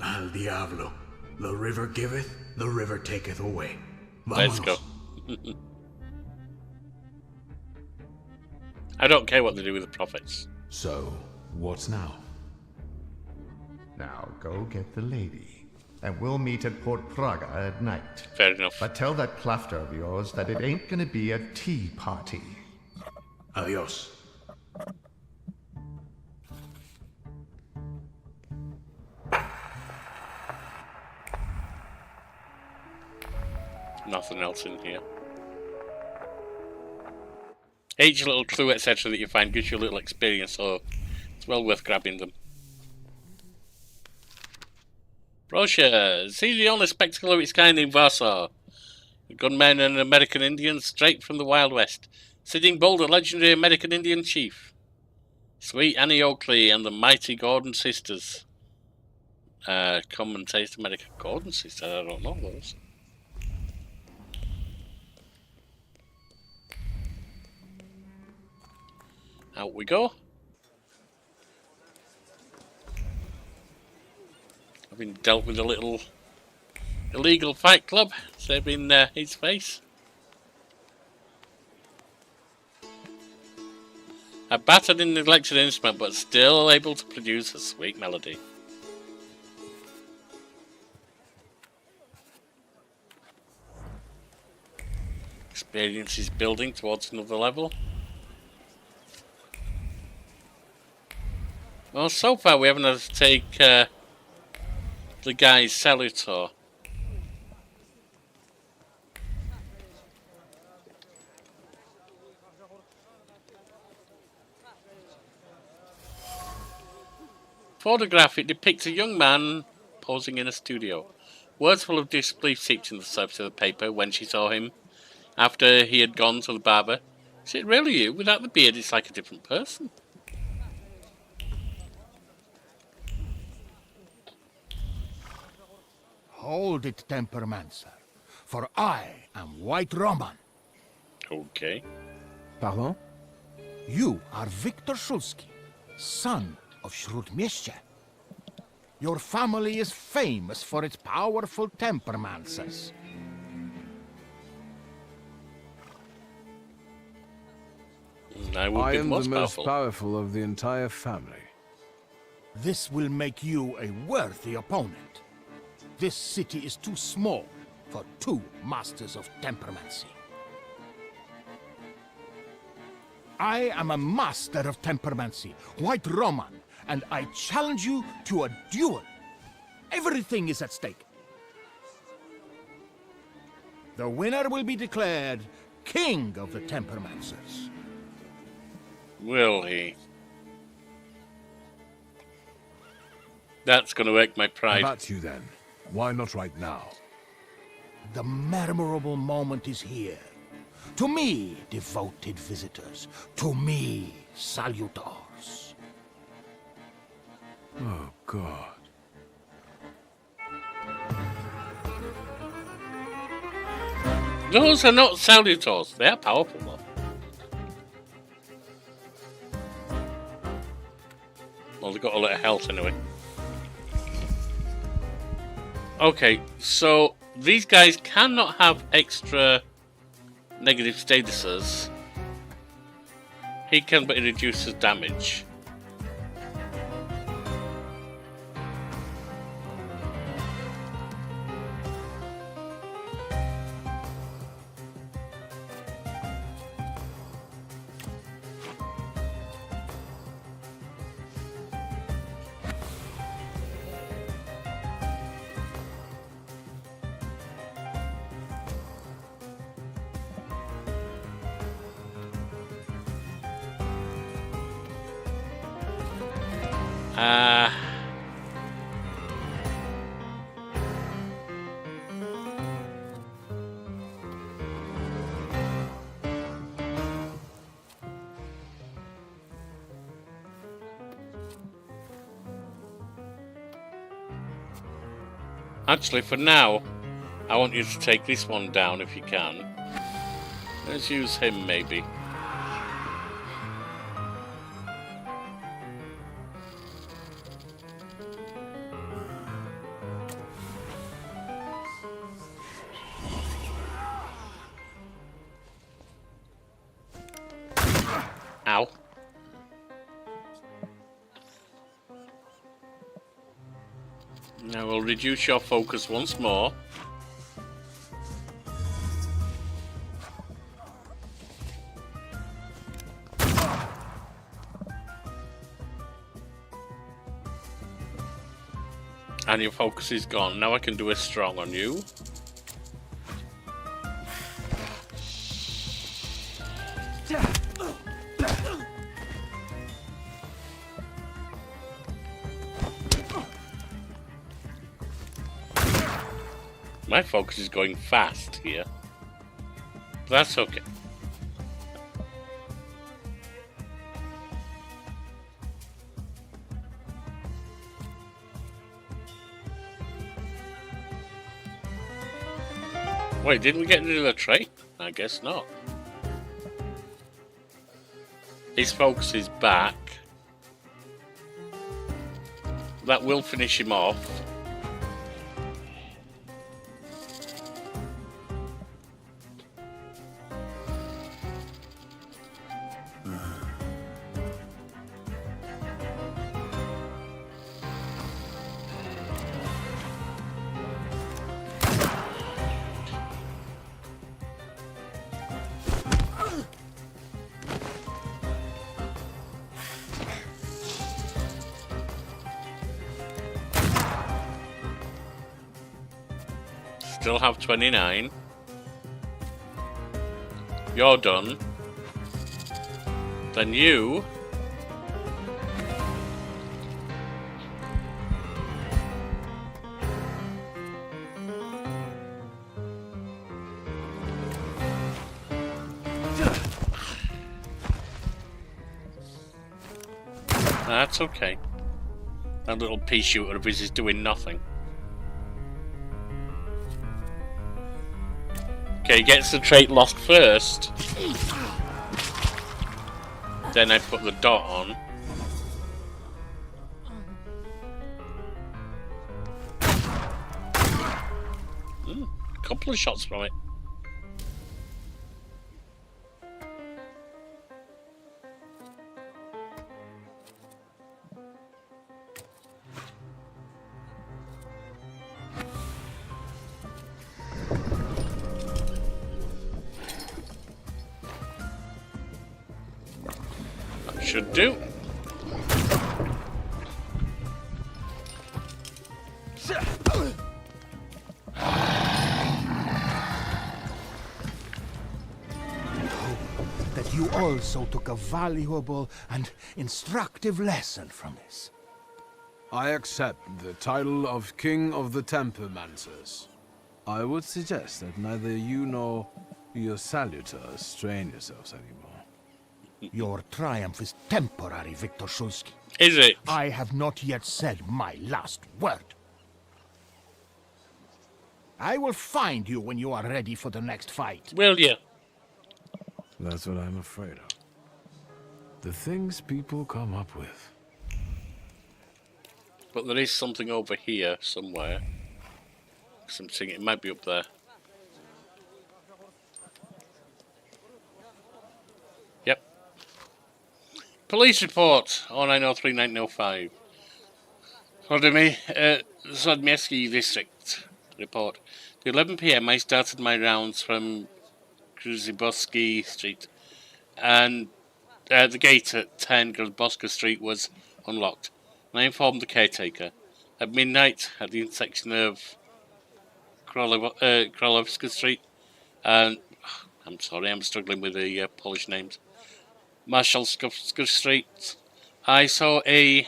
Al diablo. The river giveth, the river taketh away. Let's Vámonos. go. I don't care what they do with the profits. So, what's now? Now go get the lady, and we'll meet at Port Praga at night. Fair enough. But tell that Klafter of yours that it ain't gonna be a tea party. Adios. Nothing else in here. Each little clue, etc. that you find gives you a little experience, so it's well worth grabbing them. Brochures. See the only spectacle of its kind in Warsaw. Gunmen and American Indians straight from the Wild West. Sitting Bull, the legendary American Indian chief. Sweet Annie Oakley and the mighty Gordon sisters. Come and taste America. Gordon sisters? I don't know those. Out we go. Having dealt with a little illegal fight club, saving his face. A battered and neglected instrument, but still able to produce a sweet melody. Experience is building towards another level. Well, so far we haven't had to take the guy's salutor. Photograph, it depicts a young man posing in a studio. Words full of disbelief seeped in the surface of the paper when she saw him after he had gone to the barber. Is it really you? Without the beard, it's like a different person. Hold it, Tempermancer, for I am White Roman. Okay. Pardon? You are Wiktor Szulski, son of Śródmieście. Your family is famous for its powerful Tempermancers. I will I be am most the most powerful. powerful of the entire family. This will make you a worthy opponent. This city is too small for two masters of temperamency. I am a master of temperamency, White Roman, and I challenge you to a duel. Everything is at stake. The winner will be declared King of the Temperamancers. Will he? That's going to wreck my How pride. about you then? Why not right now? The memorable moment is here. To me, devoted visitors. To me, salutors. Oh, God. Those are not salutors. They are powerful, though. Well, they've got a lot of health anyway. Okay, so these guys cannot have extra negative statuses. He can, but it reduces damage. Actually, for now, I want you to take this one down if you can. Let's use him, maybe. Ow. Now we'll reduce your focus once more. And your focus is gone. Now I can do a strong on you. My focus is going fast here. That's okay. Wait, didn't we get rid of the trait? I guess not. His focus is back. That will finish him off. Still have 29. You're done. Then you... That's okay. That little pea shooter of his is doing nothing. Okay, he gets the trait lost first. Then I put the dot on. A couple of shots from it. Should do. That you also took a valuable and instructive lesson from this. I accept the title of King of the Tempermancers. I would suggest that neither you nor your salutor strain yourselves anymore. Your triumph is temporary, Wiktor Szulski. Is it? I have not yet said my last word. I will find you when you are ready for the next fight. Will you? That's what I'm afraid of. The things people come up with. But there is something over here somewhere. I'm seeing it might be up there. Yep. Police report 0903-1905. Sodmieski district report. At 11 PM I started my rounds from Gruziboski Street, and the gate at 10 Gruziboska Street was unlocked. And I informed the caretaker. At midnight, at the intersection of Krolewska Street and I'm sorry, I'm struggling with the Polish names. Marshalskowska Street, I saw a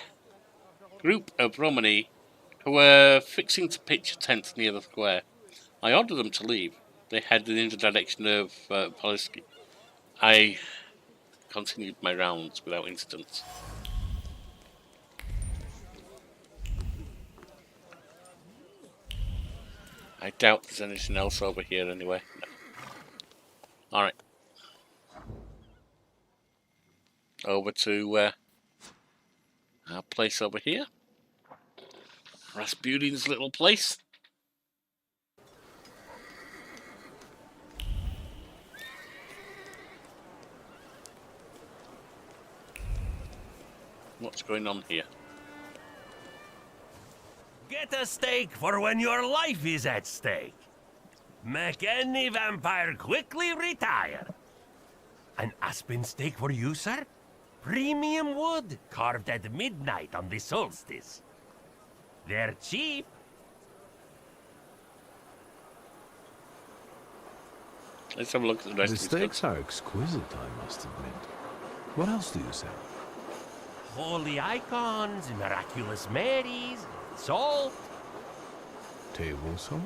group of Romani who were fixing to pitch a tent near the square. I ordered them to leave. They headed in the direction of Polski. I continued my rounds without incident. I doubt there's anything else over here anyway. No. Alright. Over to our place over here. Rasputin's little place. What's going on here? Get a steak for when your life is at stake. Make any vampire quickly retire. An aspen steak for you, sir? Premium wood, carved at midnight on the solstice. They're cheap. Let's have a look at the rest The of the steaks are exquisite, I must admit. What else do you sell? Holy icons, miraculous Marys, salt. Table salt?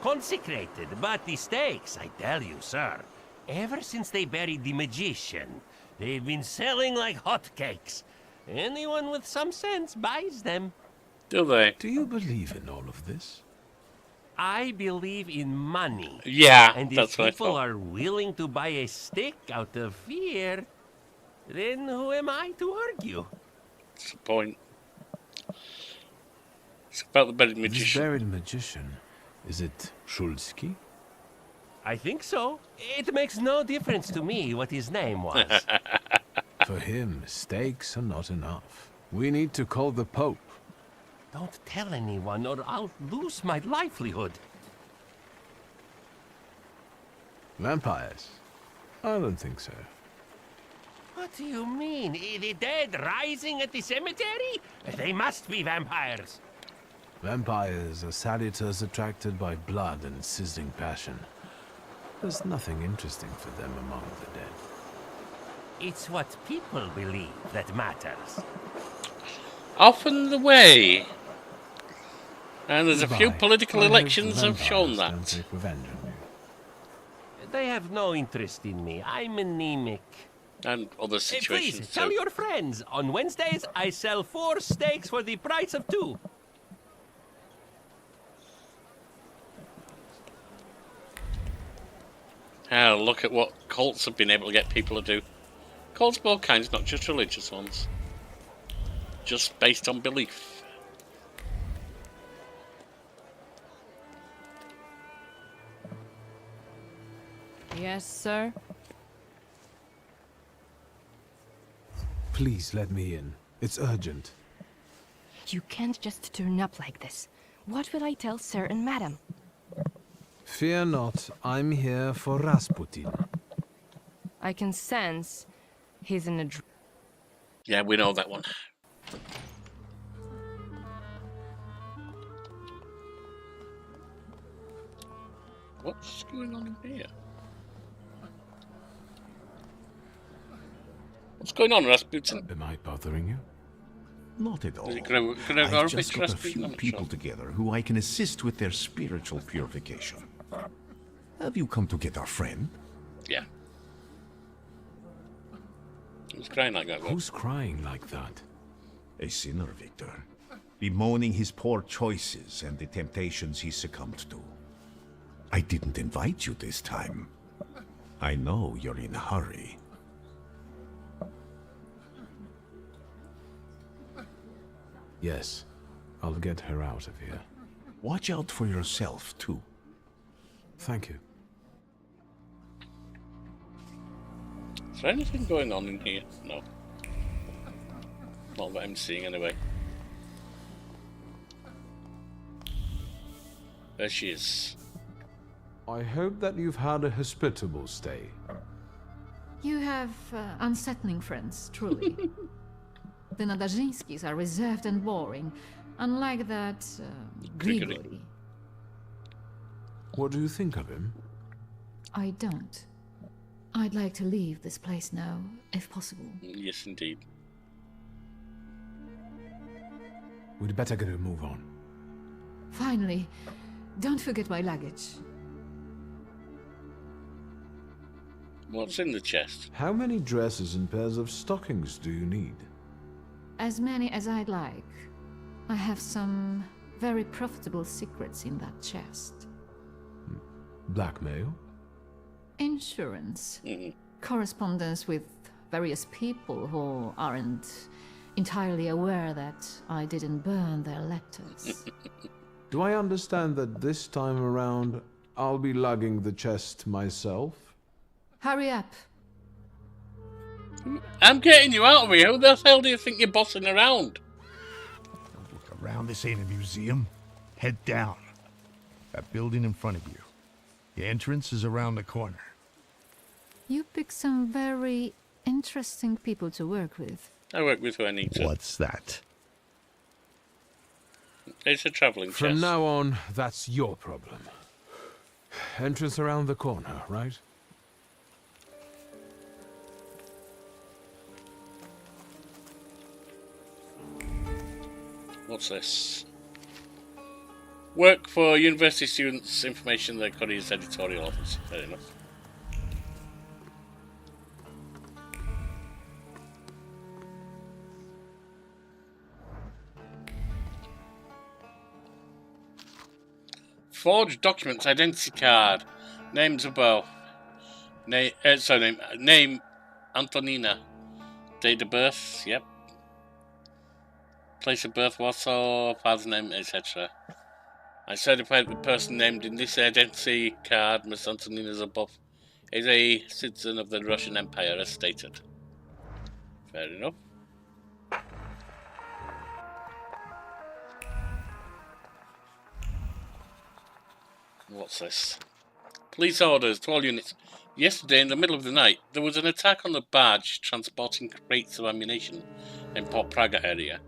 Consecrated, but the steaks, I tell you, sir. Ever since they buried the magician, they've been selling like hotcakes. Anyone with some sense buys them. Do they? Do you believe in all of this? I believe in money. Yeah, and that's if what I people thought. are willing to buy a stick out of fear, then who am I to argue? That's the point. It's about the buried magician. This buried magician, is it Szulski? I think so. It makes no difference to me what his name was. For him, steaks are not enough. We need to call the Pope. Don't tell anyone or I'll lose my livelihood. Vampires? I don't think so. What do you mean? The dead rising at the cemetery? They must be vampires. Vampires are salutors attracted by blood and sizzling passion. There's nothing interesting for them among the dead. It's what people believe that matters. Often the way. And there's a few Goodbye. political I hope elections the have shown vampires that. don't take revenge on you. They have no interest in me. I'm anemic. And other situations Please, tell too. your friends. On Wednesdays, I sell 4 steaks for the price of 2. Look at what cults have been able to get people to do. Cults of all kinds, not just religious ones. Just based on belief. Yes, sir? Please let me in. It's urgent. You can't just turn up like this. What will I tell sir and madam? Fear not, I'm here for Rasputin. I can sense he's in a Yeah, we know that one. What's going on in here? What's going on, Rasputin? Am I bothering you? Not at all. I've just got a few people together who I can assist with their spiritual purification. Have you come to get our friend? Yeah. Who's crying like that? Who's crying like that? A sinner, Wiktor. Bemoaning his poor choices and the temptations he succumbed to. I didn't invite you this time. I know you're in a hurry. Yes, I'll get her out of here. Watch out for yourself, too. Thank you. Is there anything going on in here? No. Not that I'm seeing anyway. There she is. I hope that you've had a hospitable stay. You have unsettling friends, truly. The Nadarzinskis are reserved and boring, unlike that Grigory. What do you think of him? I don't. I'd like to leave this place now, if possible. Yes, indeed. We'd better get a move on. Finally, don't forget my luggage. What's in the chest? How many dresses and pairs of stockings do you need? As many as I'd like. I have some very profitable secrets in that chest. Blackmail? Insurance. Correspondence with various people who aren't entirely aware that I didn't burn their letters. Do I understand that this time around I'll be lugging the chest myself? Hurry up. I'm getting you out of here. Who the hell do you think you're bossing around? Don't look around. This ain't a museum. Head down. That building in front of you. The entrance is around the corner. You pick some very interesting people to work with. I work with who I need to. What's that? It's a travelling chest. From now on, that's your problem. Entrance around the corner, right? What's this? Work for university students, information in the Courier's editorial office. Fair enough. Forged documents, identity card, names above. Name Antonina. Date of birth, yep. Place of birth, Warsaw, father's name, etc. I certify that the person named in this identity card, Miss Antonina Zabov, is a citizen of the Russian Empire, as stated. Fair enough. What's this? Police orders to all units. Yesterday, in the middle of the night, there was an attack on the barge transporting crates of ammunition in Port Praga area.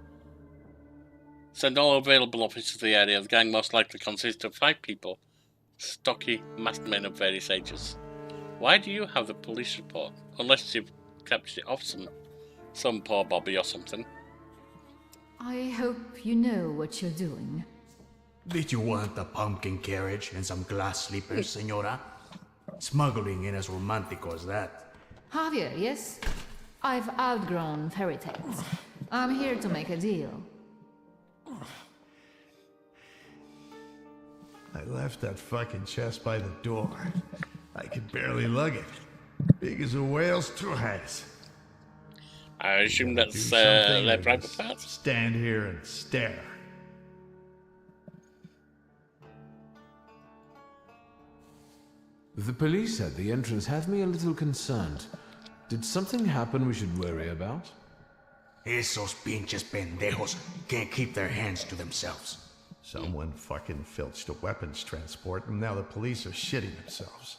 Send all available officers to the area. The gang most likely consists of 5 people, stocky, masked men of various ages. Why do you have the police report? Unless you've captured it off some poor Bobby or something. I hope you know what you're doing. Did you want a pumpkin carriage and some glass slippers, senora? Smuggling ain't as romantic as that. Javier, yes? I've outgrown fairy tales. I'm here to make a deal. I left that fucking chest by the door. I could barely lug it. Big as a whale's has. I assume that's their private parts? Stand here and stare. The police at the entrance have me a little concerned. Did something happen we should worry about? Esos pinches pendejos can't keep their hands to themselves. Someone fucking filched a weapons transport, and now the police are shitting themselves.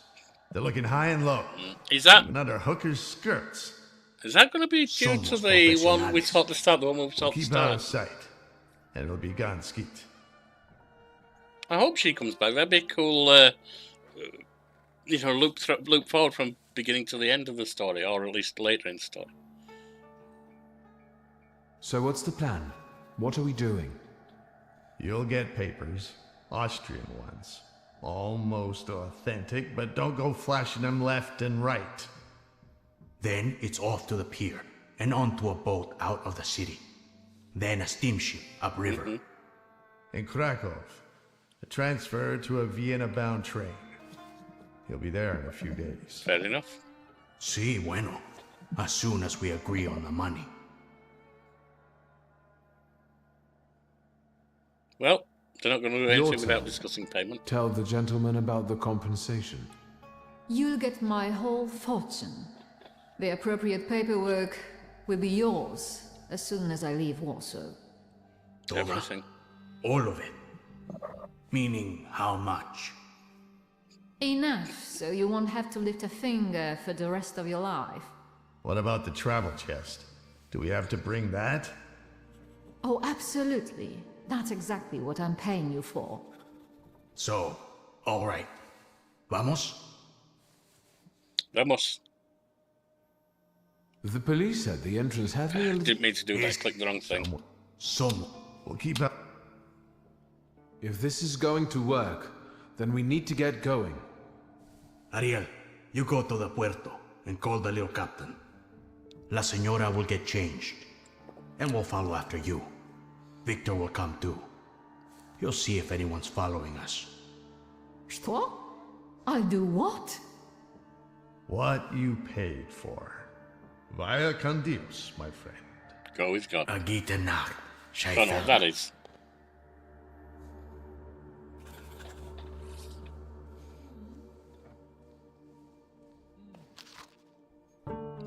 They're looking high and low. Is that even under hookers' skirts? Is that going to be due to the one we saw at the start? The one we saw at the Keep start. out of sight, and it'll be gone skeet. I hope she comes back. That'd be a cool, loop forward from beginning to the end of the story, or at least later in the story. So what's the plan? What are we doing? You'll get papers, Austrian ones. Almost authentic, but don't go flashing them left and right. Then it's off to the pier and onto a boat out of the city. Then a steamship upriver. In Krakow, a transfer to a Vienna-bound train. He'll be there in a few days. Fair enough. Sí, bueno. As soon as we agree on the money. Well, they're not going to do anything Your without turn. discussing payment. Tell the gentleman about the compensation. You'll get my whole fortune. The appropriate paperwork will be yours as soon as I leave Warsaw. Everything. All of it. Meaning how much? Enough, so you won't have to lift a finger for the rest of your life. What about the travel chest? Do we have to bring that? Oh, absolutely. That's exactly what I'm paying you for. So, all right. Vamos? Vamos. The police at the entrance had me a little... Didn't mean to do that. Click the wrong thing. We'll keep up. If this is going to work, then we need to get going. Ariel, you go to the puerto and call the little captain. La Señora will get changed, and we'll follow after you. Wiktor will come too. You'll see if anyone's following us. What? I'll do what? What you paid for. Vaya con Dios, my friend. Go with God. A gute Nacht. I don't know what that is.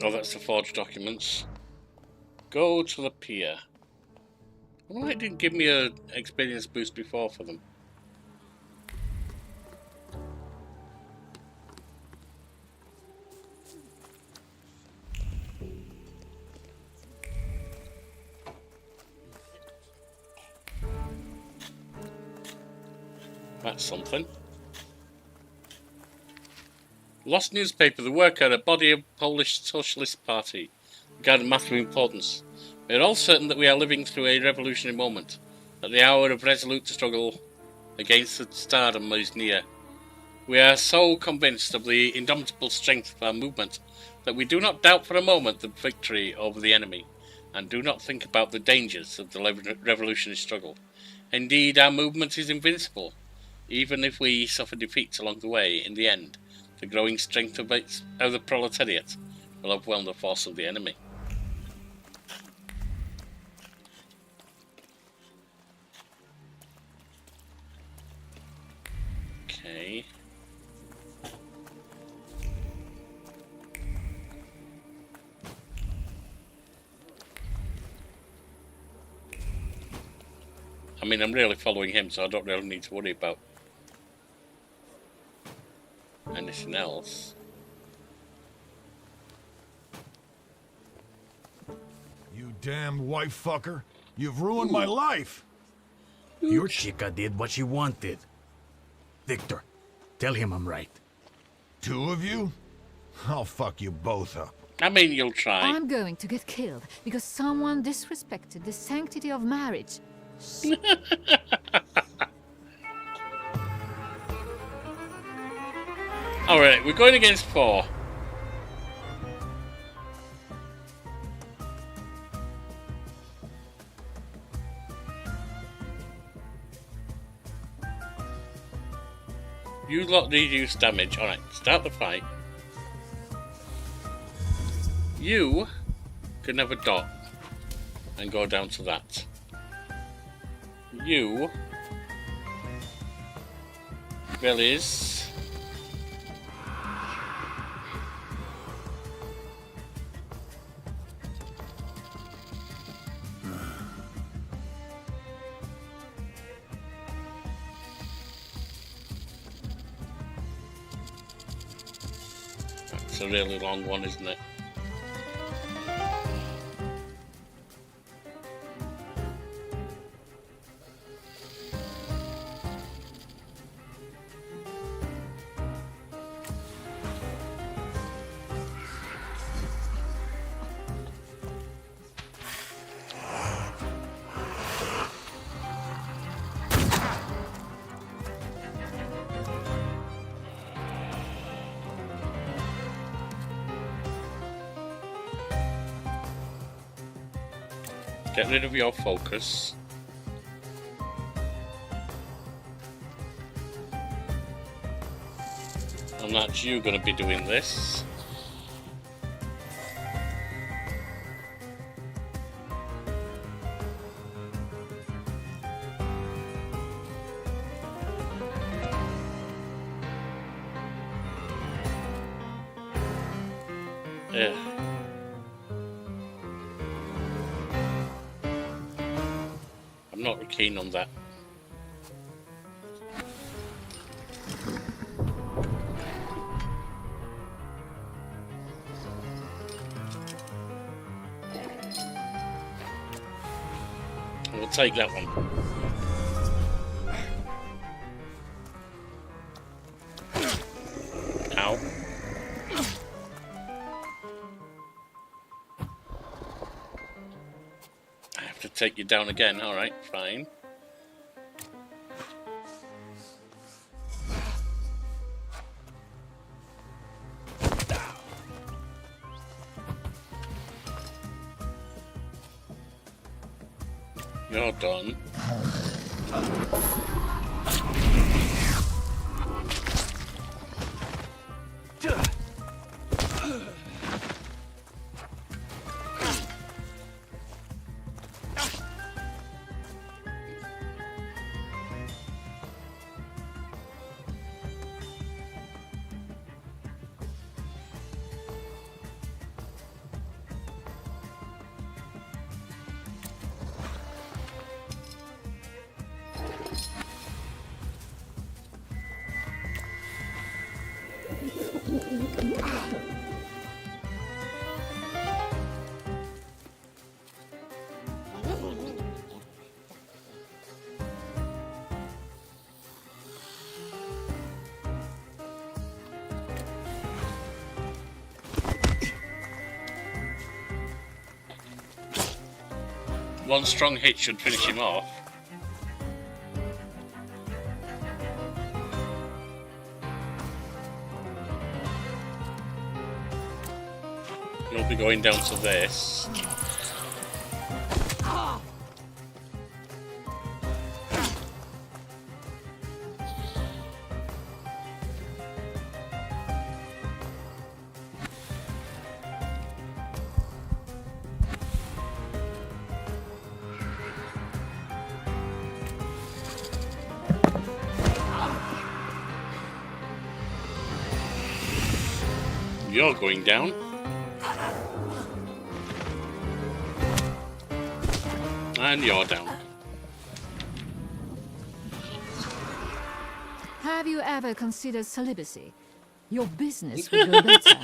Oh, that's the forged documents. Go to the pier. Why it didn't give me an experience boost before for them? That's something. Lost newspaper, the worker, a body of Polish Socialist Party. Regarding matter of importance. We are all certain that we are living through a revolutionary moment, that the hour of resolute struggle against the stardom is near. We are so convinced of the indomitable strength of our movement that we do not doubt for a moment the victory over the enemy, and do not think about the dangers of the revolutionary struggle. Indeed, our movement is invincible, even if we suffer defeats along the way. In the end, the growing strength of the proletariat will overwhelm the force of the enemy. Okay. I mean, I'm really following him, so I don't really need to worry about anything else. You damned wife fucker. You've ruined my life. Your chica did what she wanted. Wiktor, tell him I'm right. Two of you? I'll fuck you both up. I mean, you'll try. I'm going to get killed because someone disrespected the sanctity of marriage. Alright, we're going against 4. You lot reduce damage. Alright, start the fight. You can have a dot and go down to that. You, Bellies, that's a really long one, isn't it? Get rid of your focus. And that's you going to be doing this. Yeah. I'm not keen on that. We'll take that one. Ow. I have to take you down again. Alright, fine. You're done. One strong hit should finish him off. You'll be going down to this. You're going down. And you're down. Have you ever considered celibacy? Your business would go better.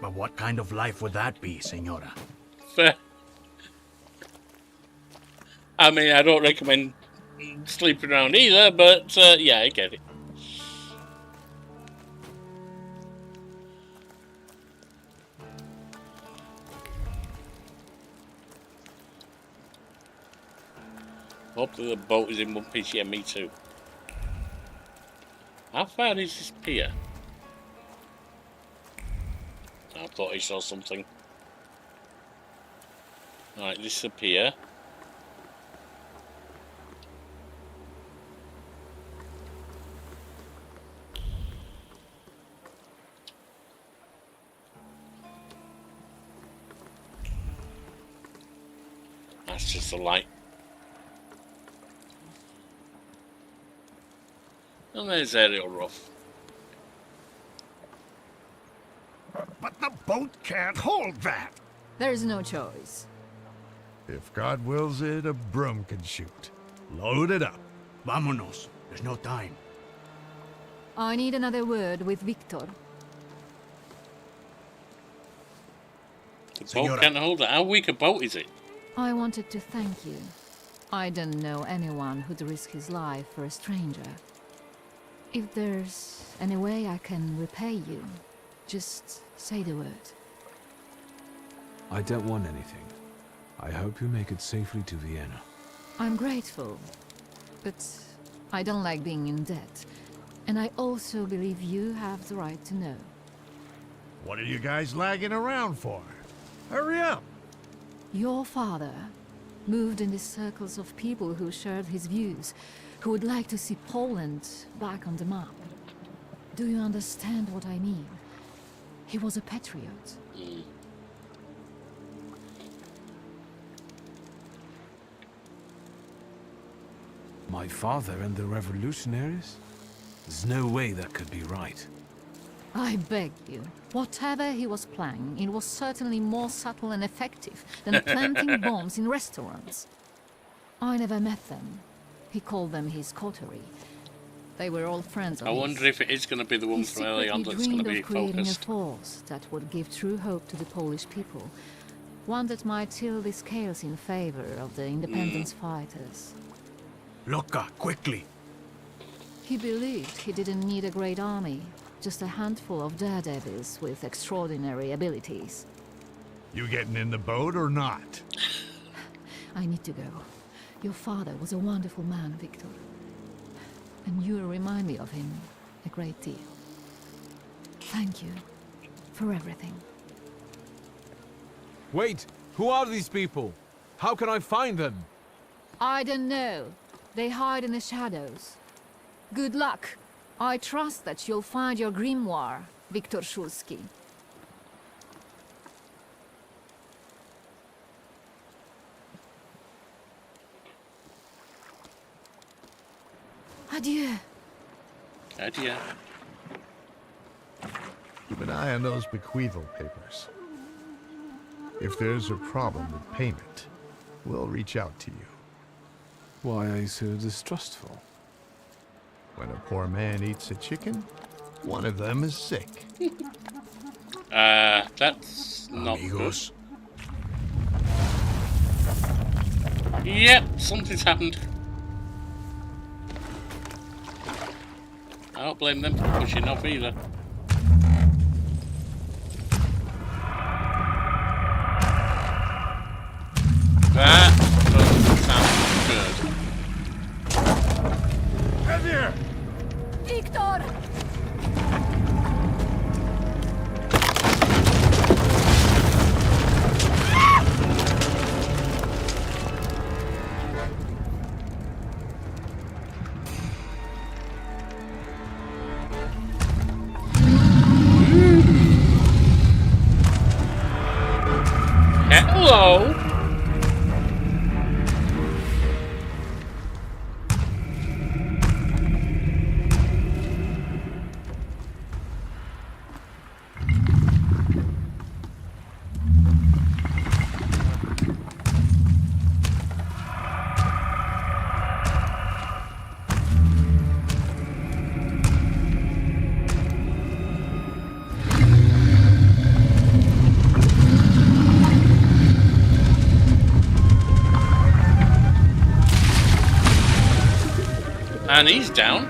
But what kind of life would that be, Senora? Fair. I mean, I don't recommend sleeping around either, but yeah, I get it. Hopefully the boat is in one piece. Yeah, me too. How far is this pier? I thought I saw something. Alright, this is a pier. That's just a light. And there's Aerial Rough. But the boat can't hold that. There's no choice. If God wills it, a broom can shoot. Load it up. Vámonos. There's no time. I need another word with Wiktor. The boat can't hold it. How weak a boat is it? I wanted to thank you. I don't know anyone who'd risk his life for a stranger. If there's any way I can repay you, just say the word. I don't want anything. I hope you make it safely to Vienna. I'm grateful, but I don't like being in debt. And I also believe you have the right to know. What are you guys lagging around for? Hurry up! Your father moved in the circles of people who shared his views, who would like to see Poland back on the map. Do you understand what I mean? He was a patriot. My father and the revolutionaries? There's no way that could be right. I beg you. Whatever he was planning, it was certainly more subtle and effective than planting bombs in restaurants. I never met them. He called them his coterie. They were all friends of I his. wonder if it is going to be the one He from early on secretly that's going to dreamed be of creating a focused. force that would give true hope to the Polish people. One that might tilt the scales in favor of the independence fighters. Loca, quickly! He believed he didn't need a great army, just a handful of daredevils with extraordinary abilities. You getting in the boat or not? I need to go. Your father was a wonderful man, Wiktor. And you remind me of him a great deal. Thank you for everything. Wait! Who are these people? How can I find them? I don't know. They hide in the shadows. Good luck. I trust that you'll find your grimoire, Wiktor Szulski. Adieu. Adieu. Keep an eye on those bequeathal papers. If there's a problem with payment, we'll reach out to you. Why are you so distrustful? When a poor man eats a chicken, one of them is sick. That's not Amigos. good. Yep, something's happened. I don't blame them for pushing off either. That doesn't sound good. Come here! Wiktor! Hello! And he's down.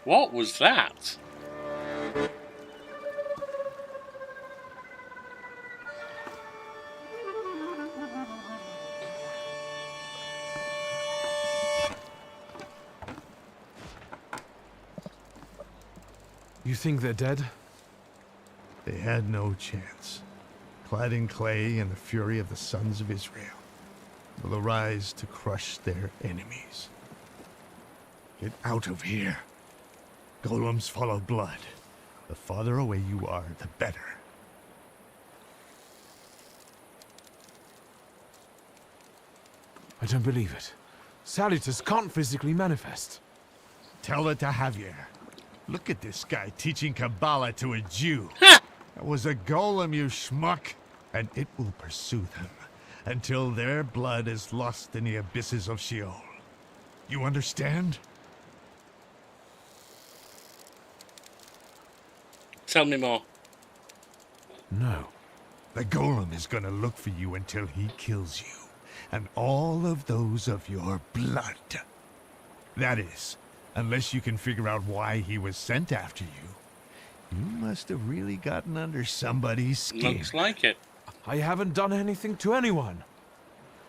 What was that? You think they're dead? They had no chance. Clad in clay and the fury of the sons of Israel will arise to crush their enemies. Get out of here. Golems follow blood. The farther away you are, the better. I don't believe it. Salutors can't physically manifest. Tell it to Javier. Look at this guy teaching Kabbalah to a Jew. That was a golem, you schmuck. And it will pursue them until their blood is lost in the abysses of Sheol. You understand? Tell me more. No. The golem is gonna look for you until he kills you. And all of those of your blood. That is, unless you can figure out why he was sent after you. You must have really gotten under somebody's skin. Looks like it. I haven't done anything to anyone.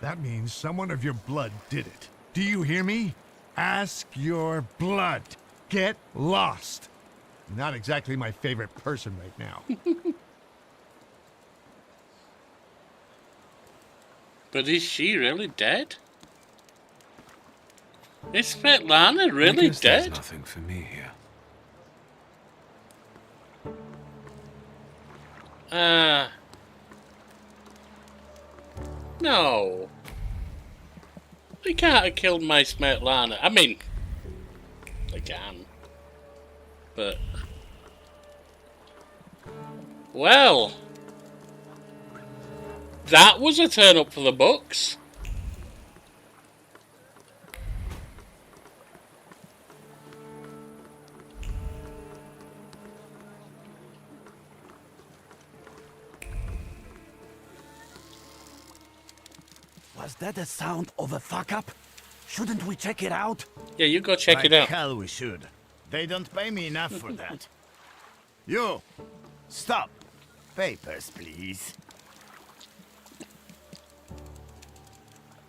That means someone of your blood did it. Do you hear me? Ask your blood. Get lost. Not exactly my favorite person right now. But is she really dead? Is Svetlana I really guess there's dead? nothing for me here. No. They can't have killed my Svetlana. I mean, they can. But... well... that was a turn up for the books. Was that the sound of a fuck-up? Shouldn't we check it out? Yeah, you go check it Like out. hell we should. They don't pay me enough for that. You! Stop! Papers, please.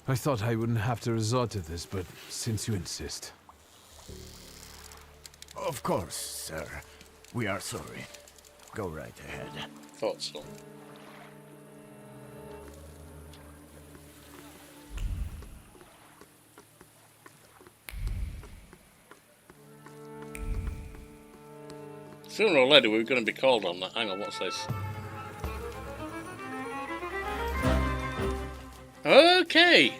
I thought I wouldn't have to resort to this, but since you insist. Of course, sir. We are sorry. Go right ahead. Thought so. Sooner or later we're going to be called on that. Hang on, what's this? Okay.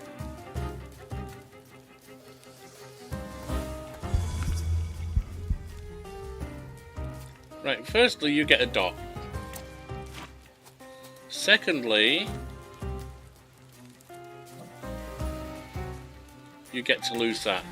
Right, firstly you get a dot. Secondly, you get to lose that.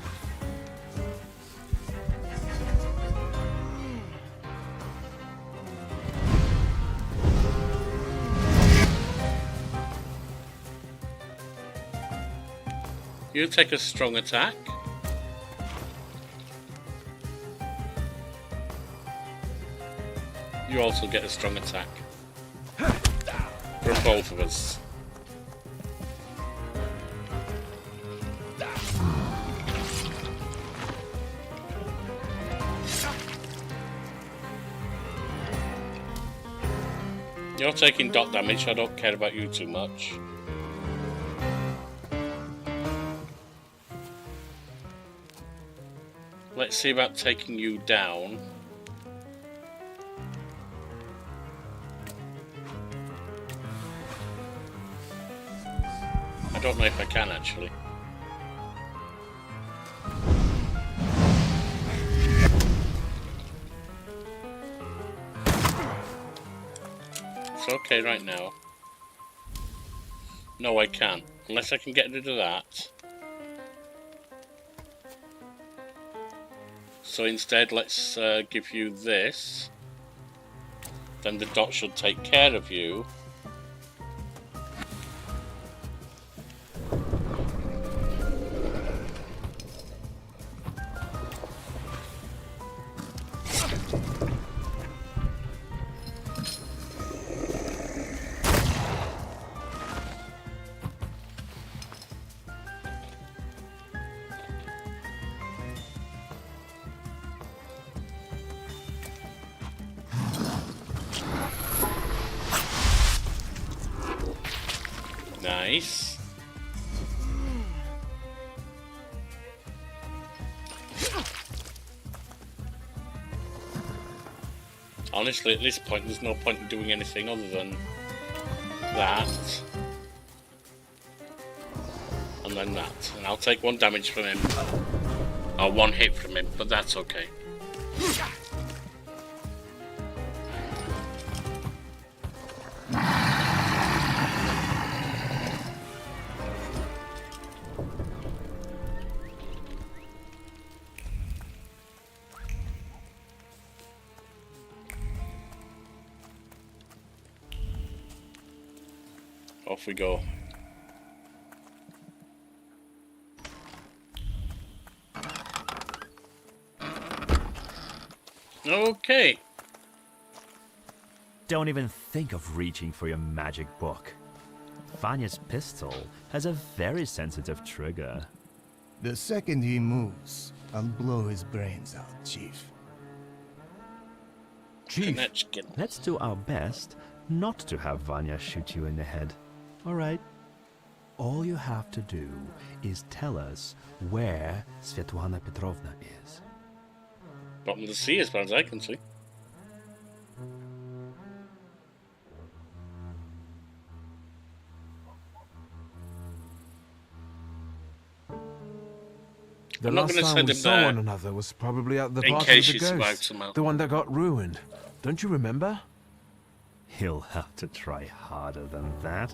You take a strong attack. You also get a strong attack. From both of us. You're taking dot damage, I don't care about you too much. Let's see about taking you down. I don't know if I can actually. It's okay right now. No, I can't. Unless I can get rid of that. So instead, let's give you this. Then the dot should take care of you. Nice. Honestly, at this point, there's no point in doing anything other than that. And then that. And I'll take 1 damage from him. Or 1 hit from him, but that's okay. Off we go. Okay. Don't even think of reaching for your magic book. Vanya's pistol has a very sensitive trigger. The second he moves, I'll blow his brains out, Chief. Chief, let's do our best not to have Vanya shoot you in the head. All right? all you have to do is tell us where Svetlana Petrovna is. Bottom of the sea, as far as I can see. The I'm not last gonna time send we him saw there one another was probably at the in party case of she the survived ghost. somehow. The one that got ruined. Don't you remember? He'll have to try harder than that.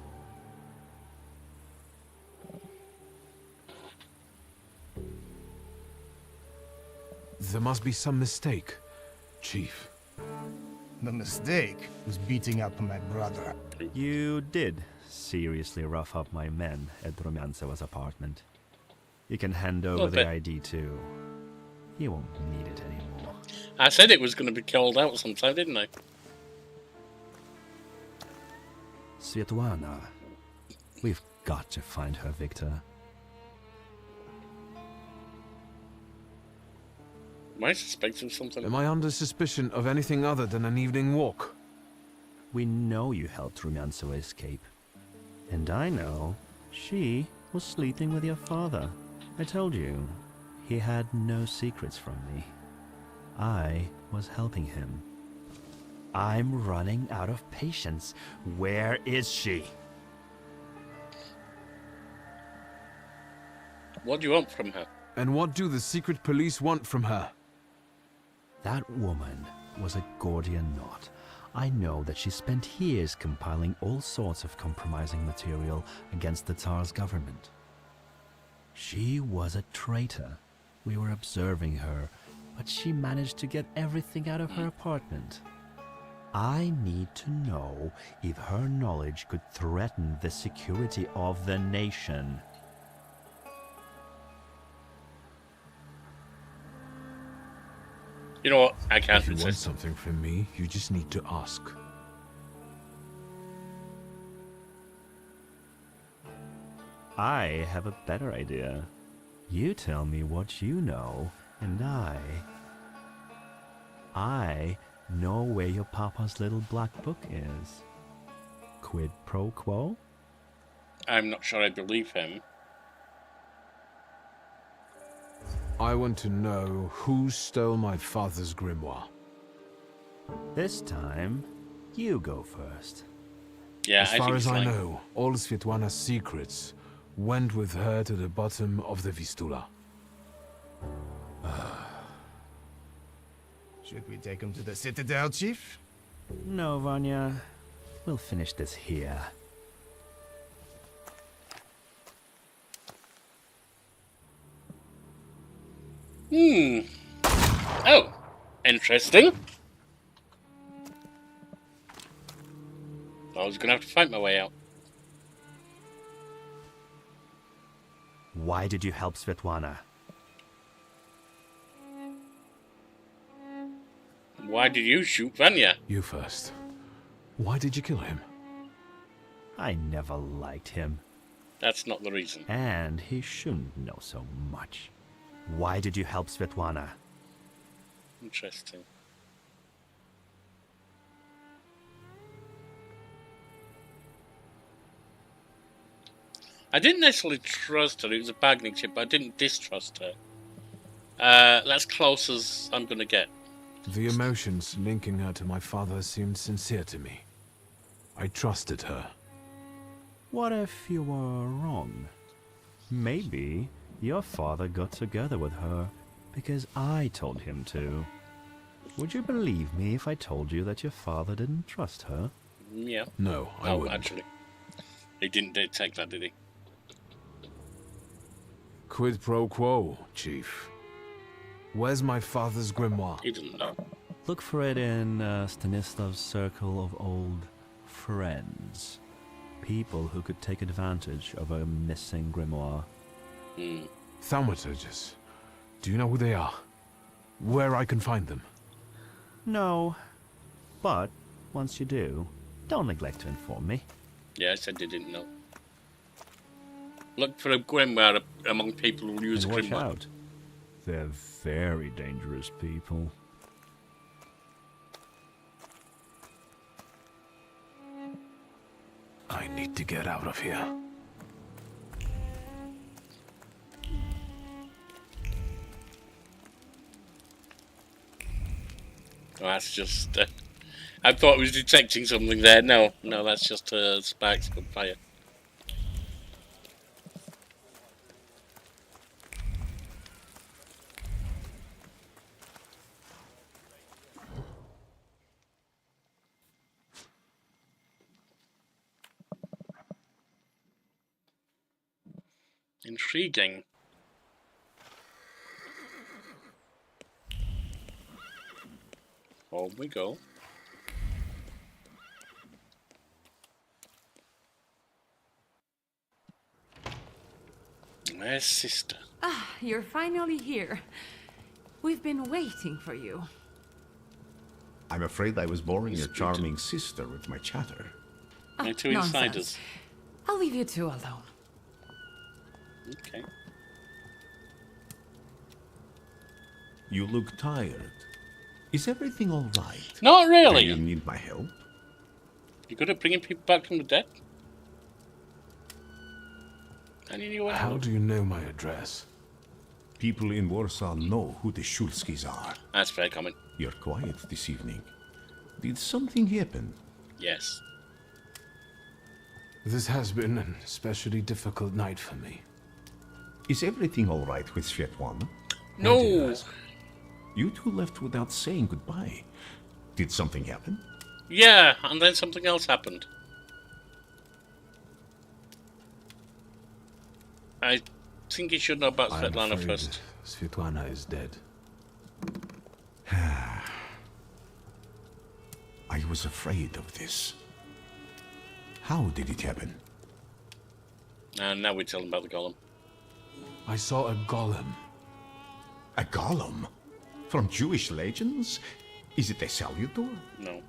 There must be some mistake, Chief. The mistake was beating up my brother. You did seriously rough up my men at Rumyantseva's apartment. You can hand over the ID too. You won't need it anymore. I said it was going to be called out sometime, didn't I? Svetlana. We've got to find her, Wiktor. Am I suspecting something? Am I under suspicion of anything other than an evening walk? We know you helped Rumyantseva escape. And I know she was sleeping with your father. I told you, he had no secrets from me. I was helping him. I'm running out of patience. Where is she? What do you want from her? And what do the secret police want from her? That woman was a Gordian knot. I know that she spent years compiling all sorts of compromising material against the Tsar's government. She was a traitor. We were observing her, but she managed to get everything out of her apartment. I need to know if her knowledge could threaten the security of the nation. You know what? I can't If you want resist. something from me, you just need to ask. I have a better idea. You tell me what you know, and I know where your papa's little black book is. Quid pro quo? I'm not sure I believe him. I want to know who stole my father's grimoire. This time, you go first. Yeah, as far as I know, all Svetlana's secrets went with her to the bottom of the Vistula. Should we take him to the Citadel, Chief? No, Vanya. We'll finish this here. Oh, interesting. I was going to have to fight my way out. Why did you help Svetlana? Why did you shoot Vanya? You first. Why did you kill him? I never liked him. That's not the reason. And he shouldn't know so much. Why did you help Svetlana? Interesting. I didn't necessarily trust her. It was a bargaining chip, but I didn't distrust her. That's close as I'm going to get. The emotions linking her to my father seemed sincere to me. I trusted her. What if you were wrong? Maybe your father got together with her because I told him to. Would you believe me if I told you that your father didn't trust her? Yeah. No, I wouldn't. Actually. He didn't detect that, did he? Quid pro quo, Chief. Where's my father's grimoire? He doesn't know. Look for it in Stanislav's circle of old friends. People who could take advantage of a missing grimoire. Thaumaturges. Do you know who they are? Where I can find them? No. But, once you do, don't neglect to inform me. Yeah, I said they didn't know. Look for a grimoire among people who use And a watch grimoire. out. They're very dangerous people. I need to get out of here. Oh, that's just... I thought I was detecting something there. No, that's just sparks from fire. Intriguing. Home we go. My sister. Ah, you're finally here. We've been waiting for you. I'm afraid I was boring your charming sister with my chatter. My two Nonsense. insiders. I'll leave you two alone. Okay. You look tired. Is everything all right? Not really. Do you need my help? You good at bringing people back from the dead? How do you know my address? People in Warsaw know who the Shulskis are. That's very common. You're quiet this evening. Did something happen? Yes. This has been an especially difficult night for me. Is everything all right with Svetlana? No. You two left without saying goodbye. Did something happen? Yeah, and then something else happened. I think you should know about Svetlana first. Svetlana is dead. I was afraid of this. How did it happen? And now we tell them about the golem. I saw a golem. A golem? From Jewish legends? Is it a salutor? No.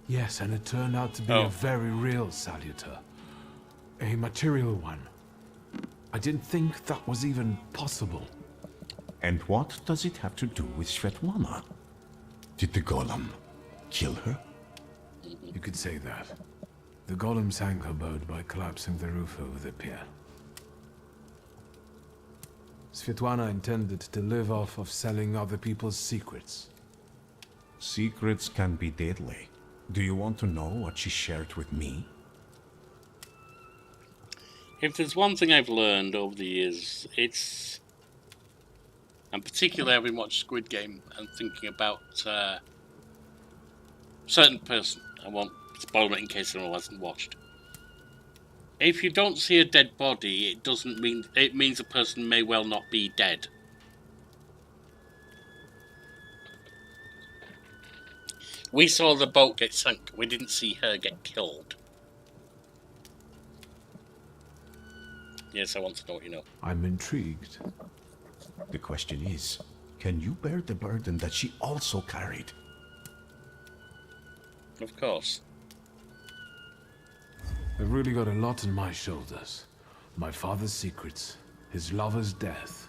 Yes, and it turned out to be a very real salutor. A material one. I didn't think that was even possible. And what does it have to do with Svetlana? Did the golem kill her? You could say that. The golem sank her boat by collapsing the roof over the pier. Svetlana intended to live off of selling other people's secrets. Secrets can be deadly. Do you want to know what she shared with me? If there's one thing I've learned over the years, it's... And particularly having watched Squid Game and thinking about a certain person. I won't spoil it in case anyone hasn't watched. If you don't see a dead body, it doesn't mean... It means a person may well not be dead. We saw the boat get sunk. We didn't see her get killed. Yes, I want to know what you know. I'm intrigued. The question is, can you bear the burden that she also carried? Of course. I've really got a lot on my shoulders. My father's secrets, his lover's death,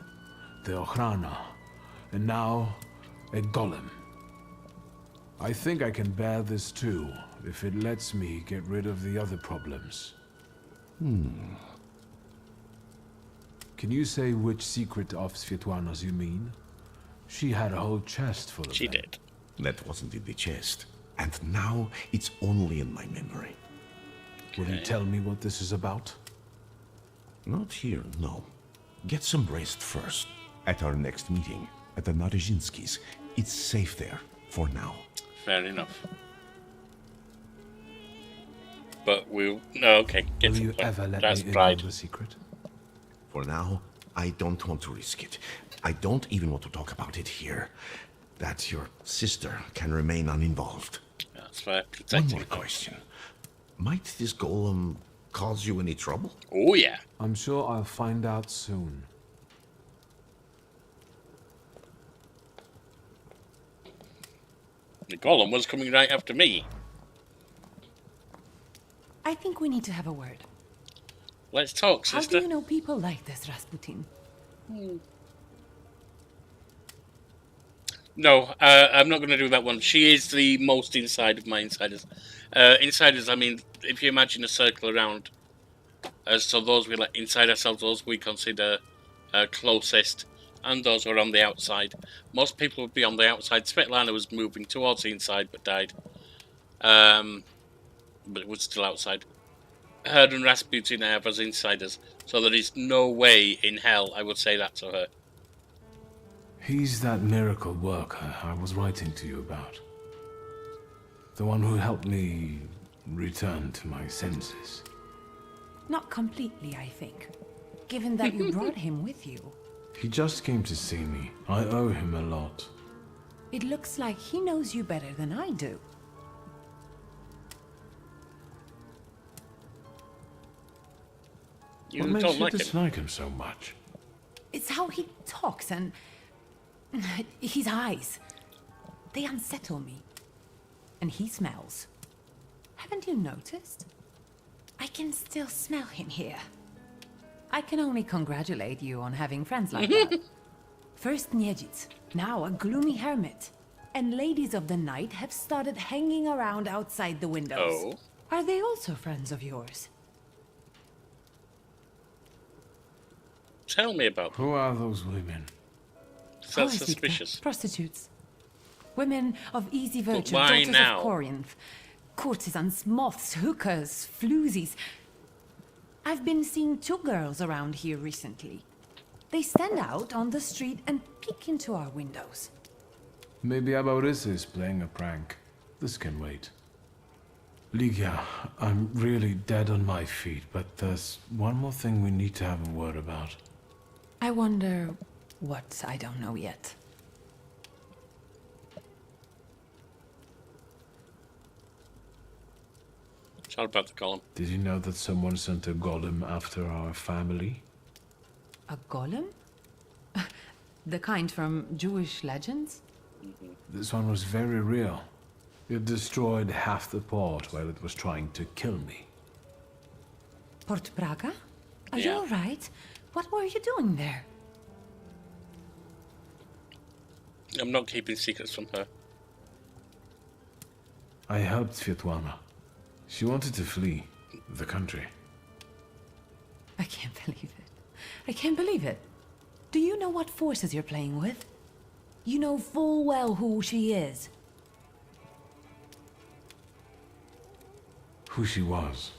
the Ochrana, and now a golem. I think I can bear this too, if it lets me get rid of the other problems. Can you say which secret of Svetlana's you mean? She had a whole chest full of them. She did. That wasn't in the chest. And now it's only in my memory. Will you tell me what this is about? Not here, no. Get some rest first. At our next meeting, at the Narizhinskis. It's safe there, for now. Fair enough. But we'll... No, okay. Will you ever let That's me in pride. on the secret? For now, I don't want to risk it. I don't even want to talk about it here. That your sister can remain uninvolved. That's fair. One more question. Might this golem cause you any trouble? Oh, yeah. I'm sure I'll find out soon. The golem was coming right after me. I think we need to have a word. Let's talk, How sister. do you know people like this, Rasputin? No, I'm not going to do that one. She is the most inside of my insiders. Insiders, I mean, if you imagine a circle around, so those we let inside ourselves, those we consider closest, and those who are on the outside. Most people would be on the outside. Svetlana was moving towards the inside but died. But it was still outside. Her and Rasputin have as insiders, so there is no way in hell I would say that to her. He's that miracle worker I was writing to you about. The one who helped me return to my senses. Not completely, I think. Given that you brought him with you. He just came to see me. I owe him a lot. It looks like he knows you better than I do. You what makes don't you like dislike him so much? It's how he talks and his eyes. They unsettle me. And he smells. Haven't you noticed? I can still smell him here. I can only congratulate you on having friends like that. First Niedzic, now a gloomy hermit. And ladies of the night have started hanging around outside the windows. Oh. Are they also friends of yours? Tell me about them. Who are those women? That's suspicious. Prostitutes. Women of easy virtue, why daughters now? of Corinth. Courtesans, moths, hookers, floozies. I've been seeing 2 girls around here recently. They stand out on the street and peek into our windows. Maybe Abaurisa is playing a prank. This can wait. Ligia, I'm really dead on my feet, but there's one more thing we need to have a word about. I wonder what I don't know yet. Shout about the golem. Did you know that someone sent a golem after our family? A golem? The kind from Jewish legends? This one was very real. It destroyed half the port while it was trying to kill me. Port Praga? Are you all right? What were you doing there? I'm not keeping secrets from her. I helped Svetlana. She wanted to flee the country. I can't believe it. I can't believe it. Do you know what forces you're playing with? You know full well who she is. Who she was.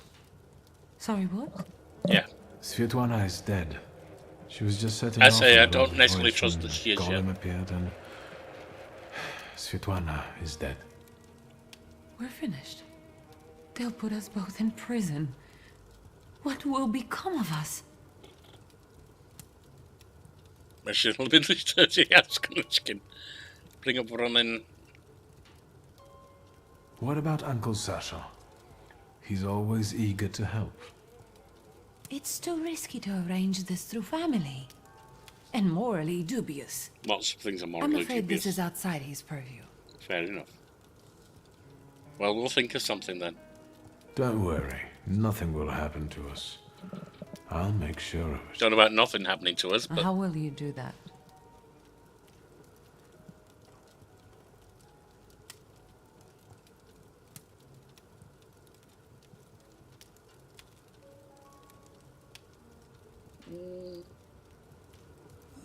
Sorry, what? Yeah. Svetlana is dead. She was just setting I off say on I a don't lovely necessarily voyage trust when that she is Golem yet. appeared and Svetlana is dead. We're finished. They'll put us both in prison. What will become of us? She'll be dirty ass Konechkin. Bring up running. What about Uncle Sasha? He's always eager to help. It's too risky to arrange this through family. And morally dubious. Lots of things are I'm morally afraid dubious. this is outside his purview. Fair enough. Well, we'll think of something then. Don't worry. Nothing will happen to us. I'll make sure of it. Don't know about nothing happening to us, but How will you do that?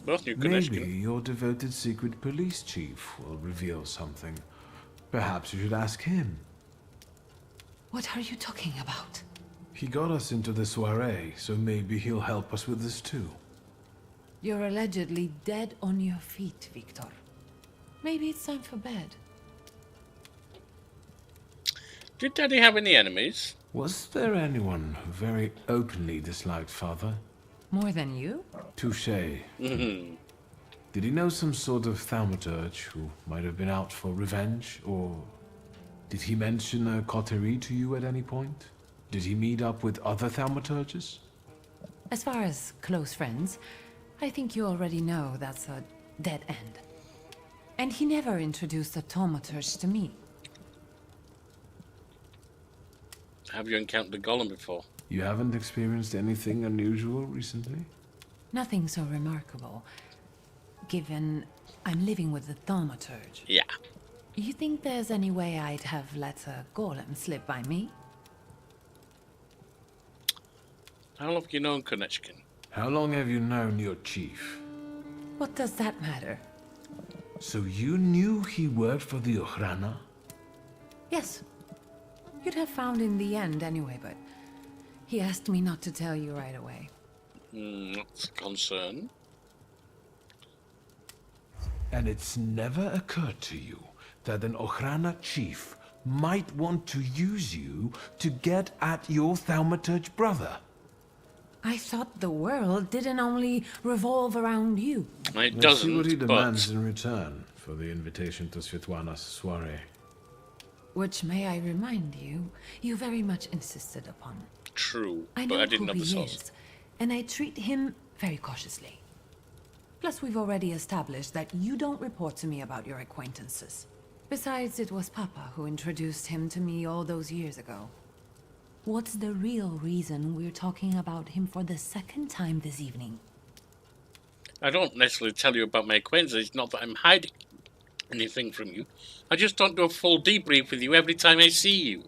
both new Maybe Konechkin. your devoted secret police chief will reveal something. Perhaps you should ask him. What are you talking about? He got us into the soiree, so maybe he'll help us with this too. You're allegedly dead on your feet, Wiktor. Maybe it's time for bed. Did Daddy have any enemies? Was there anyone who very openly disliked Father? More than you? Touché. Did he know some sort of Thaumaturge who might have been out for revenge, or did he mention a coterie to you at any point? Did he meet up with other Thaumaturges? As far as close friends, I think you already know that's a dead end. And he never introduced a Thaumaturge to me. Have you encountered a golem before? You haven't experienced anything unusual recently? Nothing so remarkable, given I'm living with the Thaumaturge. Yeah. You think there's any way I'd have let a golem slip by me? How long have you known Konechkin? How long have you known your chief? What does that matter? So you knew he worked for the Ochrana? Yes. You'd have found in the end anyway, but he asked me not to tell you right away. That's a concern. And it's never occurred to you that an Ochrana chief might want to use you to get at your Thaumaturge brother? I thought the world didn't only revolve around you. It Let's see what he doesn't, demands but... in return for the invitation to Svetlana's soiree. Which, may I remind you, you very much insisted upon. True, I but know I didn't who have the he source. is, and I treat him very cautiously. Plus, we've already established that you don't report to me about your acquaintances. Besides, it was Papa who introduced him to me all those years ago. What's the real reason we're talking about him for the second time this evening? I don't necessarily tell you about my acquaintances. It's not that I'm hiding anything from you. I just don't do a full debrief with you every time I see you.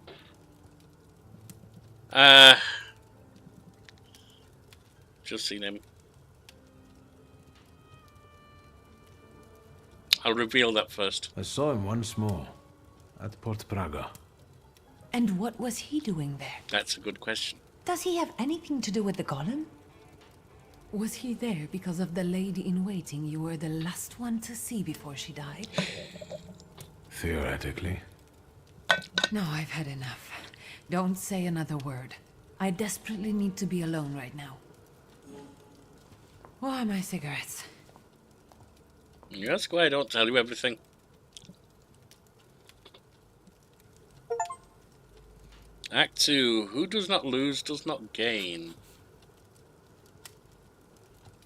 Just seen him. I'll reveal that first. I saw him once more, at Port Praga. And what was he doing there? That's a good question. Does he have anything to do with the golem? Was he there because of the lady-in-waiting you were the last one to see before she died? Theoretically. No, I've had enough. Don't say another word. I desperately need to be alone right now. Where are my cigarettes? That's why I don't tell you everything. Act 2. Who does not lose does not gain.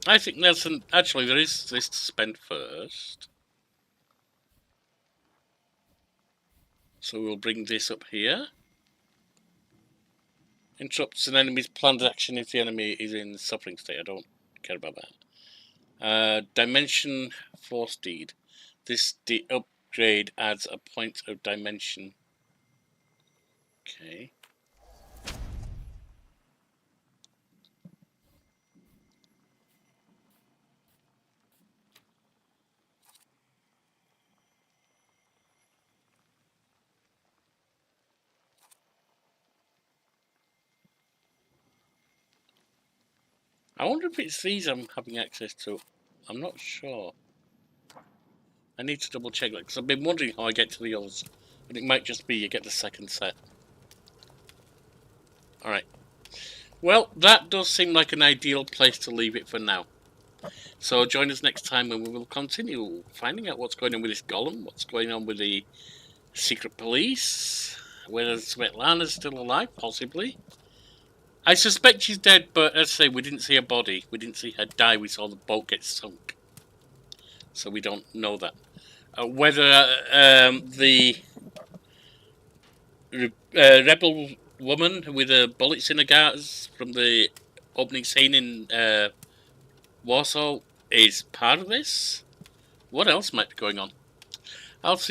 I think there's an... Actually, there is this to spend first. So we'll bring this up here. Interrupts an enemy's planned action if the enemy is in suffering state. I don't care about that. Dimension Force Deed. This upgrade adds a point of dimension. Okay. I wonder if it's these I'm having access to. I'm not sure. I need to double check that because I've been wondering how I get to the others. But it might just be you get the second set. Alright. Well, that does seem like an ideal place to leave it for now. So join us next time when we will continue finding out what's going on with this golem, what's going on with the secret police, whether Svetlana's still alive, possibly. I suspect she's dead, but as I say, we didn't see her body. We didn't see her die. We saw the boat get sunk. So we don't know that. Whether the rebel woman with the bullets in her guards from the opening scene in Warsaw is part of this? What else might be going on? I'll see.